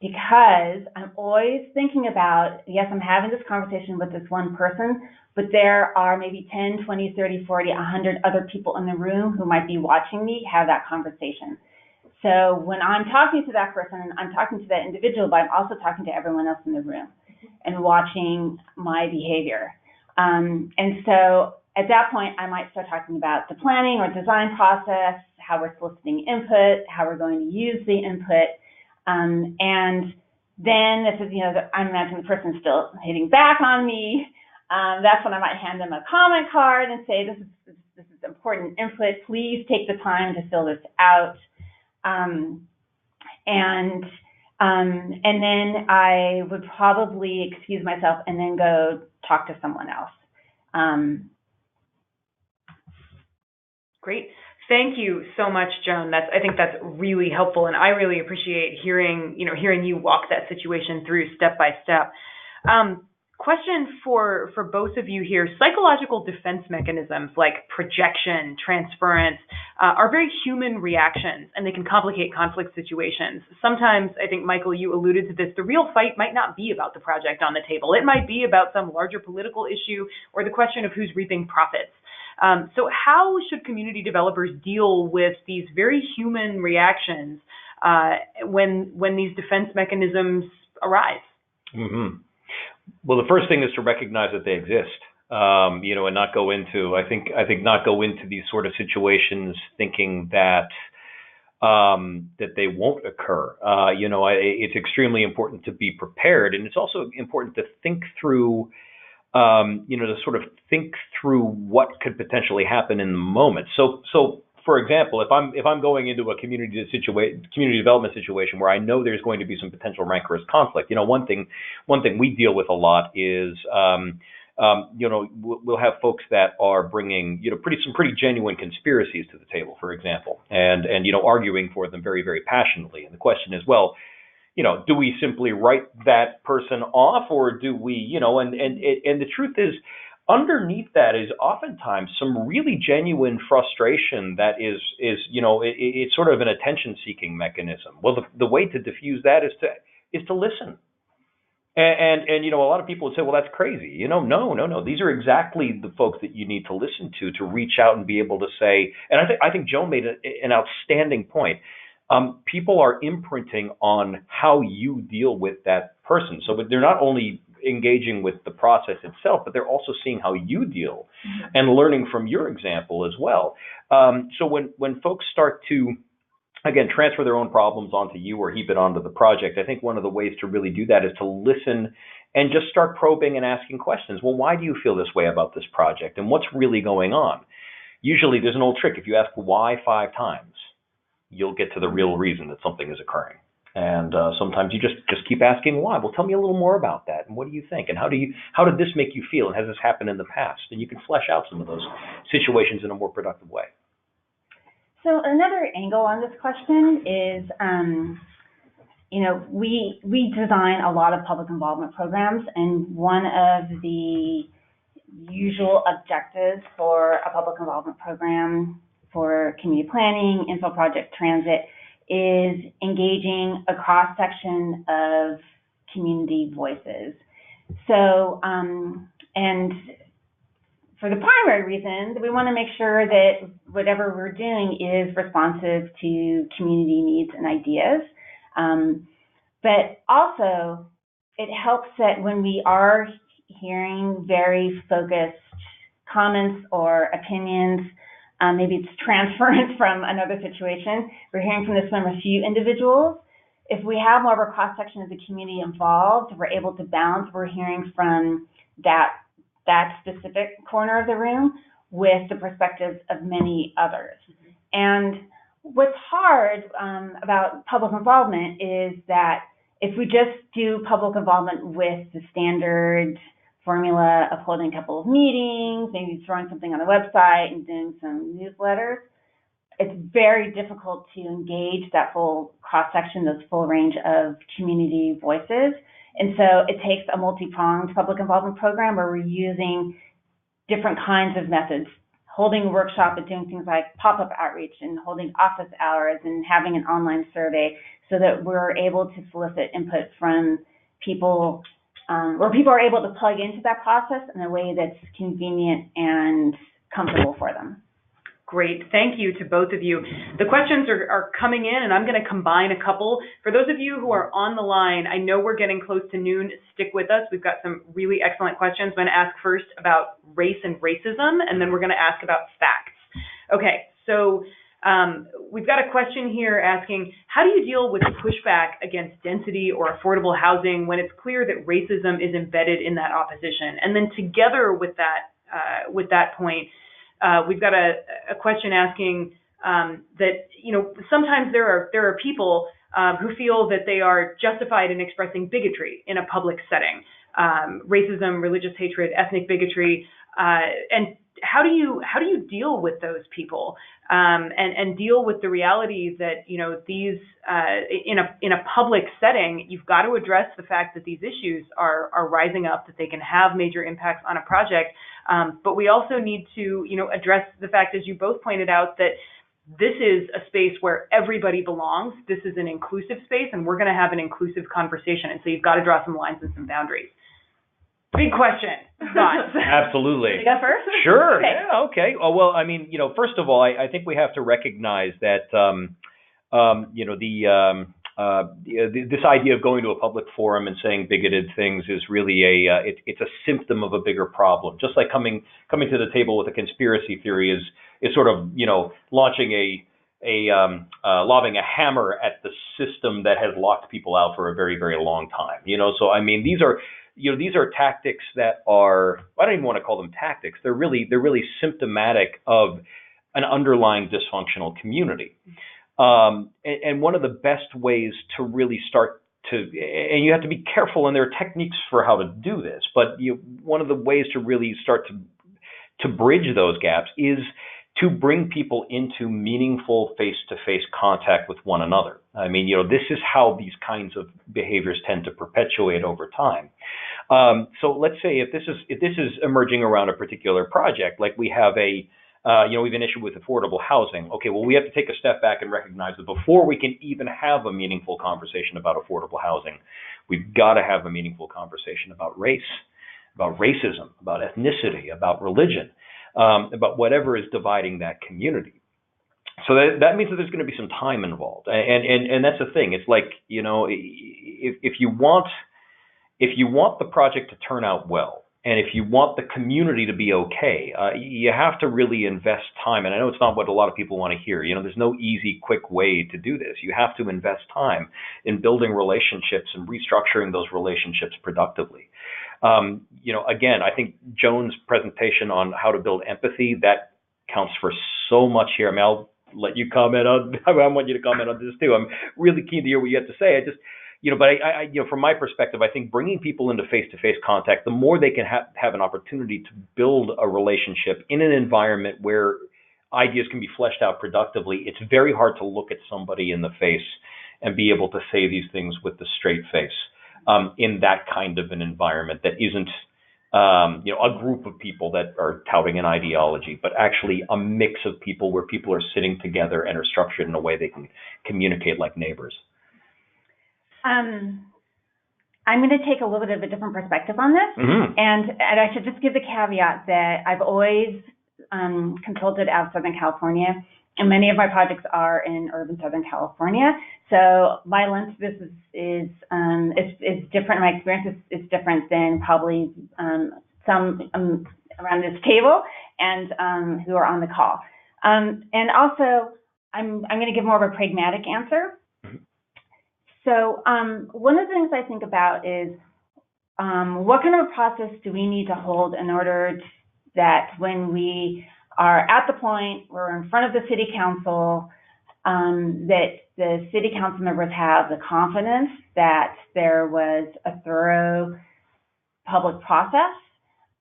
because I'm always thinking about, yes, I'm having this conversation with this one person, but there are maybe 10, 20, 30, 40, 100 other people in the room who might be watching me have that conversation. So when I'm talking to that person, I'm talking to that individual, but I'm also talking to everyone else in the room and watching my behavior. And so at that point, I might start talking about the planning or design process, how we're soliciting input, how we're going to use the input. And then if I'm imagining the person's still hitting back on me, that's when I might hand them a comment card and say, this is important input. Please take the time to fill this out. And then I would probably excuse myself and then go talk to someone else. Great. Thank you so much, Joan. I think that's really helpful, and I really appreciate hearing you walk that situation through step by step. Question for both of you here. Psychological defense mechanisms like projection, transference, are very human reactions, and they can complicate conflict situations. Sometimes, I think, Michael, you alluded to this, the real fight might not be about the project on the table. It might be about some larger political issue or the question of who's reaping profits. So how should community developers deal with these very human reactions when these defense mechanisms arise? Mm-hmm. Well, the first thing is to recognize that they exist, and not go into, I think not go into these sort of situations thinking that that they won't occur. It's extremely important to be prepared, and it's also important to think through. To sort of think through what could potentially happen in the moment. So for example, if I'm going into a community development situation where I know there's going to be some potential rancorous conflict, one thing we deal with a lot is, we'll have folks that are bringing, some pretty genuine conspiracies to the table, for example, and arguing for them very, very passionately. And the question is, well, do we simply write that person off, or do we, and the truth is, underneath that is oftentimes some really genuine frustration that is it's sort of an attention-seeking mechanism. Well, the way to diffuse that is to listen. And a lot of people would say, well, that's crazy. No. These are exactly the folks that you need to listen to reach out and be able to say, and I think Joan made an outstanding point. People are imprinting on how you deal with that person. So they're not only engaging with the process itself, but they're also seeing how you deal and learning from your example as well. So when folks start to, again, transfer their own problems onto you or heap it onto the project, I think one of the ways to really do that is to listen and just start probing and asking questions. Well, why do you feel this way about this project? And what's really going on? Usually there's an old trick. If you ask why 5 times, you'll get to the real reason that something is occurring. And sometimes you just keep asking why. Well, tell me a little more about that. And what do you think? And how did this make you feel? And has this happened in the past? And you can flesh out some of those situations in a more productive way. So another angle on this question is, we design a lot of public involvement programs, and one of the usual objectives for a public involvement program for community planning, info project, transit, is engaging a cross-section of community voices. So, and for the primary reason, we want to make sure that whatever we're doing is responsive to community needs and ideas. But also, it helps that when we are hearing very focused comments or opinions, maybe it's transference from another situation, we're hearing from this from a few individuals. If we have more of a cross-section of the community involved, we're able to balance, we're hearing from that specific corner of the room with the perspectives of many others. And what's hard about public involvement is that if we just do public involvement with the standard formula of holding a couple of meetings, maybe throwing something on the website and doing some newsletters, it's very difficult to engage that full cross-section, those full range of community voices. And so it takes a multi-pronged public involvement program where we're using different kinds of methods, holding a workshop and doing things like pop-up outreach and holding office hours and having an online survey so that we're able to solicit input from people, where people are able to plug into that process in a way that's convenient and comfortable for them. Great. Thank you to both of you. The questions are coming in, and I'm going to combine a couple. For those of you who are on the line, I know we're getting close to noon. Stick with us. We've got some really excellent questions. I'm going to ask first about race and racism, and then we're going to ask about facts. Okay, so we've got a question here asking, how do you deal with pushback against density or affordable housing when it's clear that racism is embedded in that opposition? And then together with that point, we've got a question asking that, sometimes there are people who feel that they are justified in expressing bigotry in a public setting, racism, religious hatred, ethnic bigotry, and how do you deal with those people and deal with the reality that these in a public setting, you've got to address the fact that these issues are rising up, that they can have major impacts on a project, but we also need to address the fact, as you both pointed out, that this is a space where everybody belongs. This is an inclusive space, and we're going to have an inclusive conversation, and so you've got to draw some lines and some boundaries. Big question. Thoughts? Absolutely. You go first? Sure. Okay. Yeah. Okay. Oh, well, I mean, first of all, I think we have to recognize that, this idea of going to a public forum and saying bigoted things is really it's a symptom of a bigger problem. Just like coming to the table with a conspiracy theory is sort of launching lobbing a hammer at the system that has locked people out for a very, very long time. So I mean, these are tactics that are, I don't even want to call them tactics. They're really symptomatic of an underlying dysfunctional community. And one of the best ways to really start to, and you have to be careful, and there are techniques for how to do this, but one of the ways to really start to bridge those gaps is to bring people into meaningful face-to-face contact with one another. I mean, this is how these kinds of behaviors tend to perpetuate over time. So let's say if this is emerging around a particular project, like we have we've an issue with affordable housing. Okay, well, we have to take a step back and recognize that before we can even have a meaningful conversation about affordable housing, we've got to have a meaningful conversation about race, about racism, about ethnicity, about religion, about whatever is dividing that community. So that means that there's going to be some time involved, and that's the thing. It's like, if you want the project to turn out well, and if you want the community to be okay, you have to really invest time. And I know it's not what a lot of people want to hear. There's no easy, quick way to do this. You have to invest time in building relationships and restructuring those relationships productively. Again, I think Joan's presentation on how to build empathy, that counts for so much here. I mean, I'll let you comment on, I want you to comment on this too. I'm really keen to hear what you have to say. But from my perspective, I think bringing people into face-to-face contact, the more they can have an opportunity to build a relationship in an environment where ideas can be fleshed out productively, it's very hard to look at somebody in the face and be able to say these things with the straight face in that kind of an environment that isn't a group of people that are touting an ideology, but actually a mix of people where people are sitting together and are structured in a way they can communicate like neighbors. I'm going to take a little bit of a different perspective on this, and I should just give the caveat that I've always consulted out of Southern California, and many of my projects are in urban Southern California. So my lens to this is different. My experience is different than probably some around this table and who are on the call. And also, I'm going to give more of a pragmatic answer. So one of the things I think about is what kind of a process do we need to hold in order that when we are at the point where we're in front of the city council, that the city council members have the confidence that there was a thorough public process,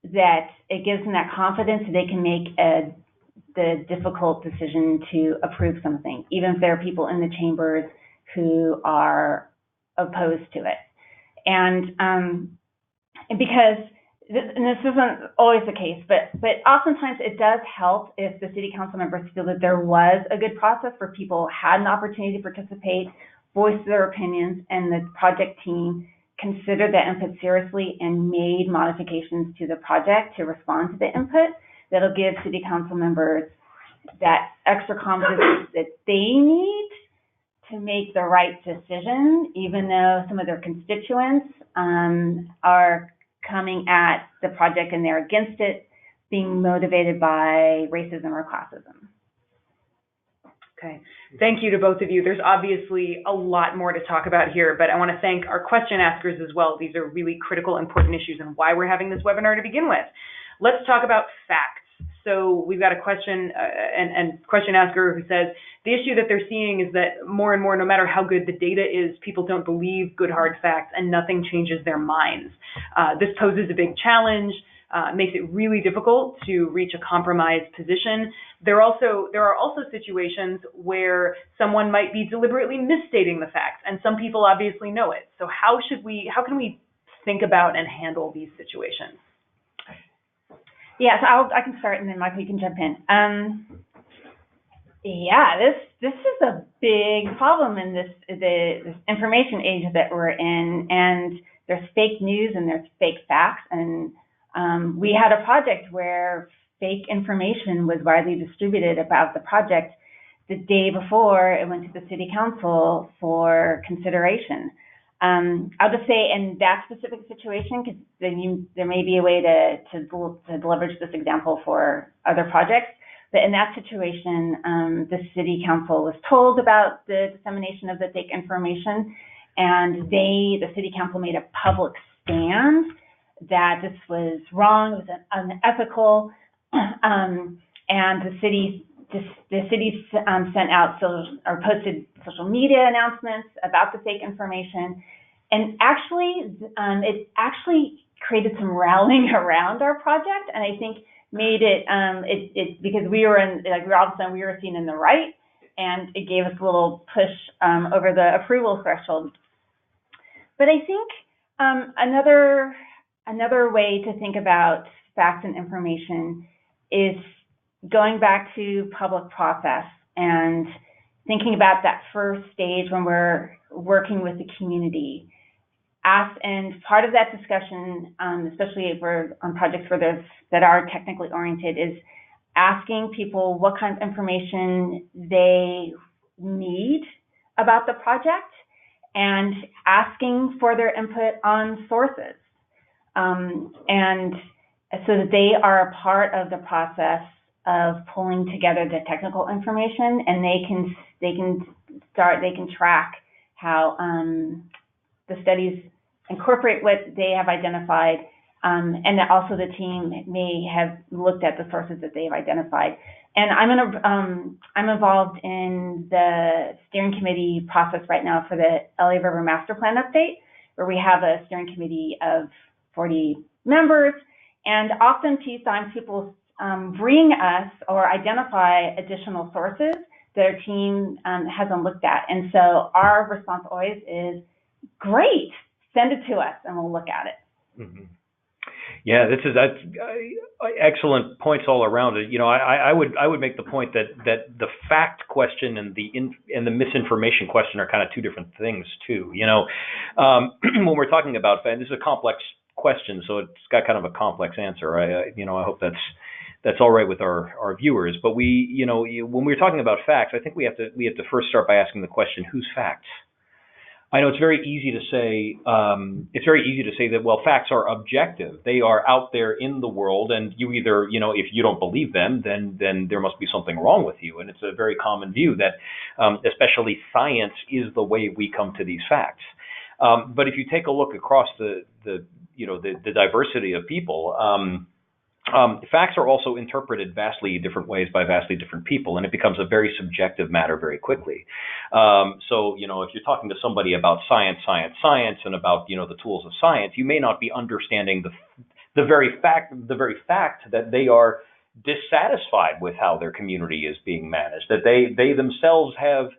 that it gives them that confidence so they can make the difficult decision to approve something, even if there are people in the chambers who are opposed to it. And because this isn't always the case, but oftentimes it does help if the city council members feel that there was a good process where people had an opportunity to participate, voice their opinions, and the project team considered that input seriously and made modifications to the project to respond to the input. That'll give city council members that extra confidence that they need to make the right decision, even though some of their constituents are coming at the project and they're against it, being motivated by racism or classism. Okay, thank you to both of you. There's obviously a lot more to talk about here, but I want to thank our question askers as well. These are really critical, important issues and why we're having this webinar to begin with. Let's talk about facts. So we've got a question and question asker who says, the issue that they're seeing is that more and more, no matter how good the data is, people don't believe good hard facts and nothing changes their minds. This poses a big challenge, makes it really difficult to reach a compromised position. There are also situations where someone might be deliberately misstating the facts, and some people obviously know it. So how can we think about and handle these situations? Yeah, so I can start, and then Michael, you can jump in. Yeah, this is a big problem in this information age that we're in, and there's fake news and there's fake facts, and we had a project where fake information was widely distributed about the project the day before it went to the city council for consideration. I'll just say in that specific situation, because there may be a way to leverage this example for other projects, but in that situation, the city council was told about the dissemination of the fake information, and the city council made a public stand that this was wrong, it was unethical, and the city sent out posted social media announcements about the fake information, and it actually created some rallying around our project, and I think made it because we were all of a sudden we were seen in the right, and it gave us a little push over the approval threshold. But I think another way to think about facts and information is going back to public process and thinking about that first stage when we're working with the community. And part of that discussion, especially if we're on projects that are technically oriented, is asking people what kind of information they need about the project and asking for their input on sources. And so that they are a part of the process of pulling together the technical information, and they can track how the studies incorporate what they have identified, and that also the team may have looked at the sources that they have identified. And I'm involved in the steering committee process right now for the LA River Master Plan update, where we have a steering committee of 40 members, and oftentimes people bring us or identify additional sources that our team hasn't looked at. And so our response always is, great, send it to us and we'll look at it. Mm-hmm. Yeah, that's excellent points all around it. I would make the point that the fact question and the misinformation question are kind of two different things too. When we're talking about fact, this is a complex question, so it's got kind of a complex answer. I hope that's all right with our viewers. But when we're talking about facts, I think we have to first start by asking the question, whose facts? I know it's very easy to say that, well, facts are objective. They are out there in the world, and you either, if you don't believe them, then there must be something wrong with you. And it's a very common view that especially science is the way we come to these facts. But if you take a look across the diversity of people, facts are also interpreted vastly different ways by vastly different people, and it becomes a very subjective matter very quickly. So, if you're talking to somebody about science, and about, the tools of science, you may not be understanding the very fact that they are dissatisfied with how their community is being managed, that they themselves have,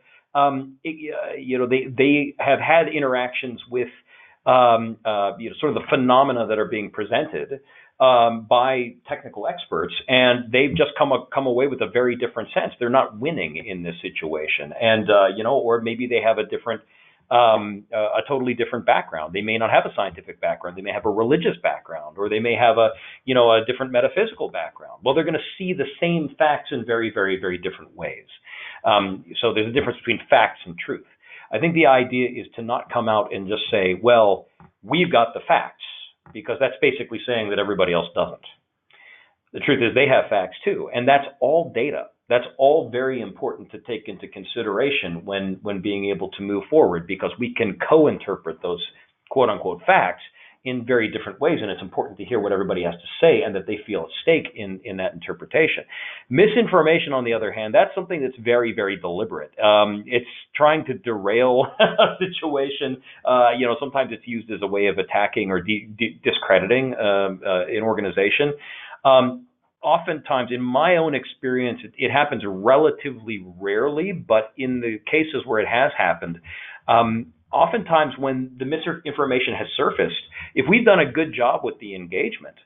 they have had interactions with, sort of the phenomena that are being presented by technical experts, and they've just come away with a very different sense. They're not winning in this situation, and or maybe they have a totally different background. They may not have a scientific background. They may have a religious background, or they may have a different metaphysical background. Well, they're going to see the same facts in very, very, very different ways. So there's a difference between facts and truth. I think the idea is to not come out and just say, well, we've got the facts, because that's basically saying that everybody else doesn't. The truth is they have facts too, and that's all data. That's all very important to take into consideration when being able to move forward, because we can co-interpret those quote-unquote facts in very different ways, and it's important to hear what everybody has to say and that they feel at stake in that interpretation. Misinformation, on the other hand, that's something that's very, very deliberate. It's trying to derail a situation. Sometimes it's used as a way of attacking or discrediting an organization. Oftentimes, in my own experience, it happens relatively rarely, but in the cases where it has happened, oftentimes when the misinformation has surfaced, if we've done a good job with the engagement,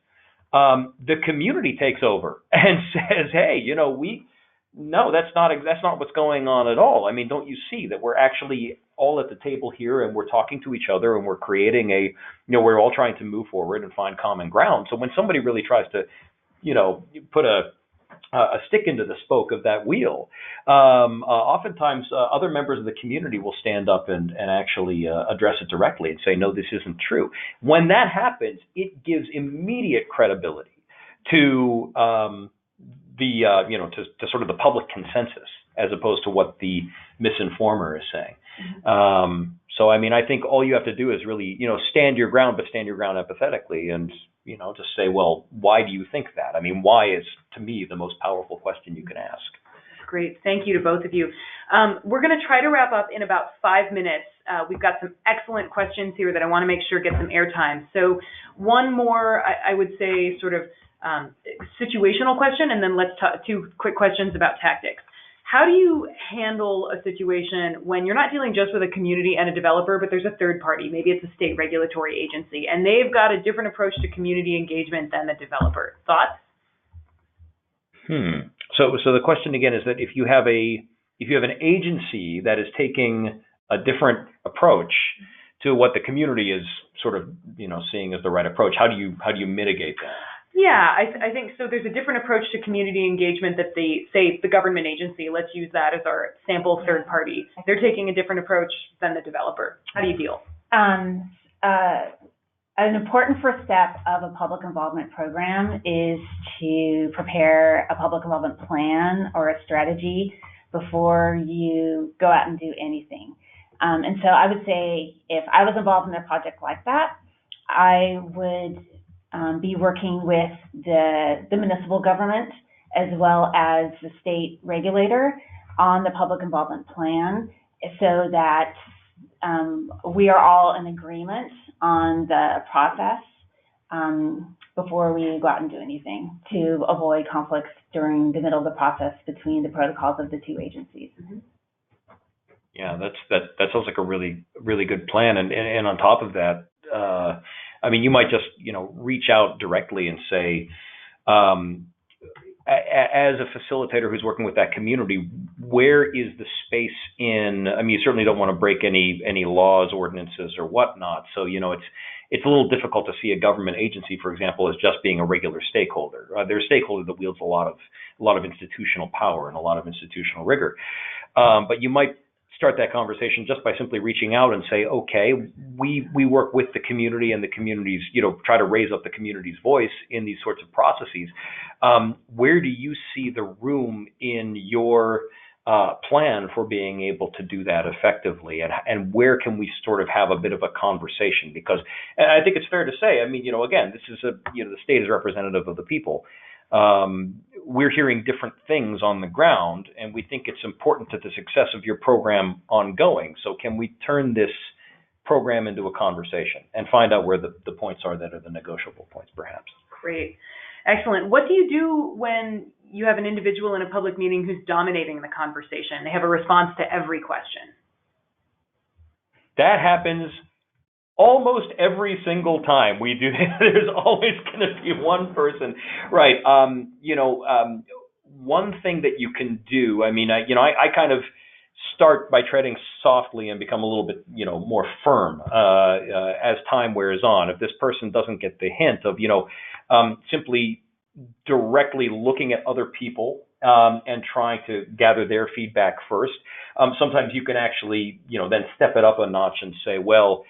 the community takes over and says, hey, that's not what's going on at all. I mean, don't you see that we're actually all at the table here, and we're talking to each other, and we're creating we're all trying to move forward and find common ground. So when somebody really tries to, put a stick into the spoke of that wheel, oftentimes other members of the community will stand up and actually address it directly and say, no, this isn't true. When that happens, it gives immediate credibility to to sort of the public consensus, as opposed to what the misinformer is saying. So, I mean, I think all you have to do is really, stand your ground, but stand your ground empathetically, and just say, well, why do you think that? I mean, why is, to me, the most powerful question you can ask. Great. Thank you to both of you. We're going to try to wrap up in about 5 minutes. We've got some excellent questions here that I want to make sure get some airtime. So one more, I would say, sort of situational question, and then let's talk 2 quick questions about tactics. How do you handle a situation when you're not dealing just with a community and a developer, but there's a third party? Maybe it's a state regulatory agency, and they've got a different approach to community engagement than the developer. Thoughts? So the question again is that if you have an agency that is taking a different approach to what the community is sort of seeing as the right approach, how do you mitigate that? Yeah, I think so. There's a different approach to community engagement that the government agency, let's use that as our sample third party. They're taking a different approach than the developer. How do you feel? An important first step of a public involvement program is to prepare a public involvement plan or a strategy before you go out and do anything. And so I would say if I was involved in a project like that, I would be working with the municipal government as well as the state regulator on the public involvement plan, so that we are all in agreement on the process before we go out and do anything to avoid conflicts during the middle of the process between the protocols of the two agencies. Yeah, that sounds like a really good plan. And on top of that, I mean, you might just reach out directly and say, as a facilitator who's working with that community, where is the space in? I mean, you certainly don't want to break any laws, ordinances, or whatnot. So it's a little difficult to see a government agency, for example, as just being a regular stakeholder. They're a stakeholder that wields a lot of institutional power and a lot of institutional rigor. But you might start that conversation just by simply reaching out and say, okay, we work with the community, and the community's, try to raise up the community's voice in these sorts of processes. Where do you see the room in your plan for being able to do that effectively, and where can we sort of have a bit of a conversation? Because I think it's fair to say, I mean, again, this is the state is representative of the people. We're hearing different things on the ground, and we think it's important to the success of your program ongoing. So can we turn this program into a conversation and find out where the points are that are the negotiable points, perhaps? Great. Excellent. What do you do when you have an individual in a public meeting who's dominating the conversation? They have a response to every question. That happens almost every single time we do that. There's always going to be one person, right? One thing that you can do, I mean, I kind of start by treading softly and become a little bit, more firm as time wears on. If this person doesn't get the hint of, simply directly looking at other people and trying to gather their feedback first, sometimes you can actually, then step it up a notch and say, well,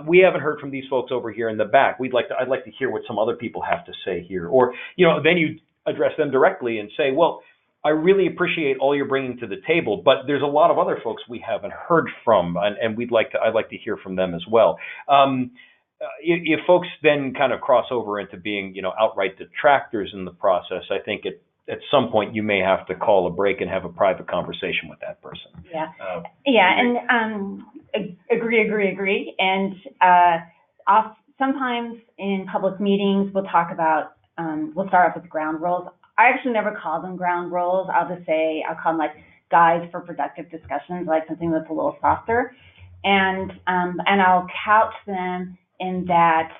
we haven't heard from these folks over here in the back. I'd like to hear what some other people have to say here. Or, then you address them directly and say, well, I really appreciate all you're bringing to the table, but there's a lot of other folks we haven't heard from, and I'd like to hear from them as well. If folks then kind of cross over into being, outright detractors in the process, I think at some point you may have to call a break and have a private conversation with that person. Yeah. And agree. And sometimes in public meetings, we'll talk about, we'll start off with ground rules. I actually never call them ground rules. I'll call them like guides for productive discussions, like something that's a little softer. And I'll couch them in that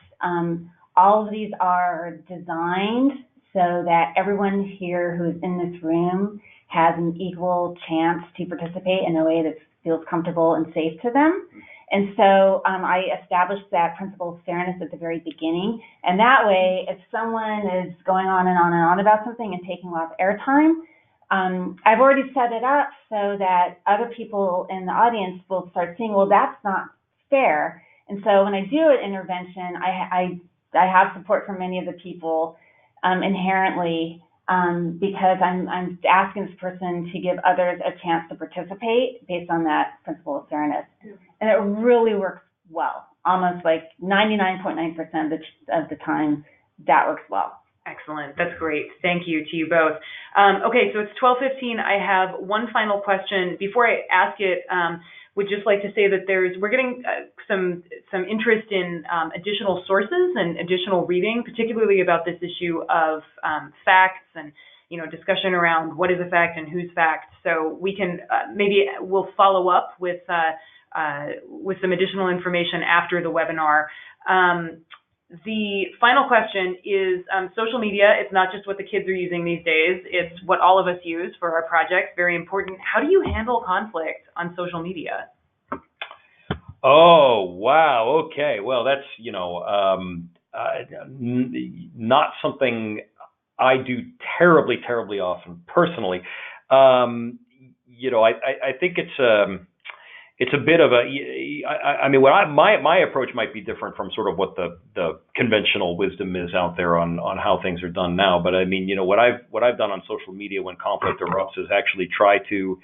all of these are designed so that everyone here who is in this room has an equal chance to participate in a way that feels comfortable and safe to them. And so I established that principle of fairness at the very beginning. And that way, if someone is going on and on and on about something and taking a lot of airtime, I've already set it up so that other people in the audience will start seeing, well, that's not fair. And so when I do an intervention, I have support from many of the people inherently, because I'm asking this person to give others a chance to participate based on that principle of fairness. And it really works well. Almost like 99.9% of the time, that works well. Excellent. That's great. Thank you to you both. Okay, so it's 12:15. I have one final question. Before I ask it, would just like to say that we're getting some interest in additional sources and additional reading, particularly about this issue of facts and discussion around what is a fact and whose fact. So we can we'll follow up with some additional information after the webinar. The final question is social media. It's not just what the kids are using these days. It's what all of us use for our projects. Very important. How do you handle conflict on social media? Oh, wow. Okay. Well, that's, not something I do terribly, terribly often personally. I think it's a bit of my approach might be different from sort of what the conventional wisdom is out there on how things are done now. But I mean, what I've done on social media when conflict erupts is actually try to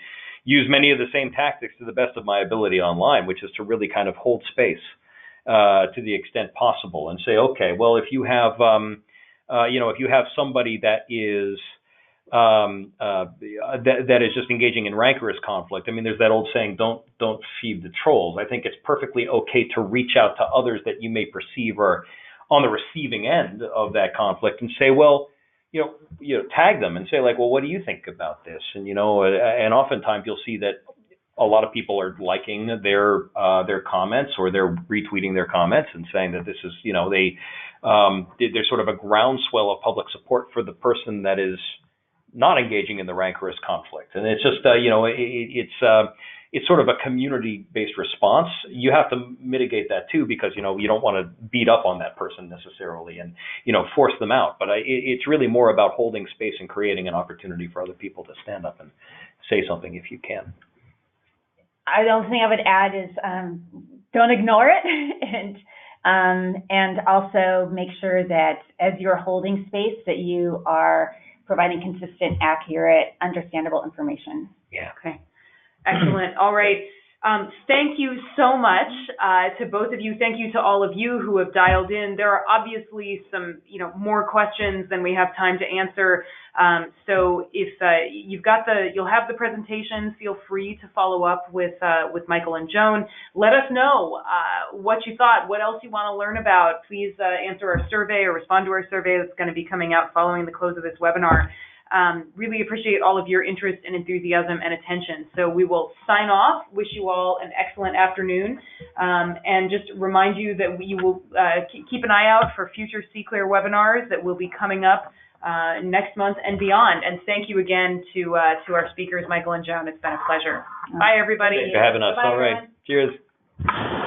use many of the same tactics to the best of my ability online, which is to really kind of hold space to the extent possible and say, okay, well, if you have somebody that is that is just engaging in rancorous conflict. I mean, there's that old saying, don't feed the trolls. I think it's perfectly okay to reach out to others that you may perceive are on the receiving end of that conflict and say, well, tag them and say, like, well, what do you think about this? And, and oftentimes you'll see that a lot of people are liking their comments, or they're retweeting their comments and saying that this is, there's sort of a groundswell of public support for the person that is not engaging in the rancorous conflict. And it's just, it's sort of a community-based response. You have to mitigate that too, because, you don't want to beat up on that person necessarily and, force them out. But it's really more about holding space and creating an opportunity for other people to stand up and say something if you can. The only thing I would add is don't ignore it, and also make sure that as you're holding space that you are providing consistent, accurate, understandable information. Yeah. Okay. Excellent. All right. Thank you so much to both of you. Thank you to all of you who have dialed in. There are obviously some, more questions than we have time to answer. So if you'll have the presentation, feel free to follow up with Michael and Joan. Let us know what you thought, what else you want to learn about. Please answer our survey or respond to our survey that's going to be coming out following the close of this webinar. Really appreciate all of your interest and enthusiasm and attention. So we will sign off, wish you all an excellent afternoon, and just remind you that we will keep an eye out for future CClear webinars that will be coming up next month and beyond. And thank you again to our speakers, Michael and Joan. It's been a pleasure. Bye, everybody. Thanks for having us. Bye, all right. everyone. Cheers.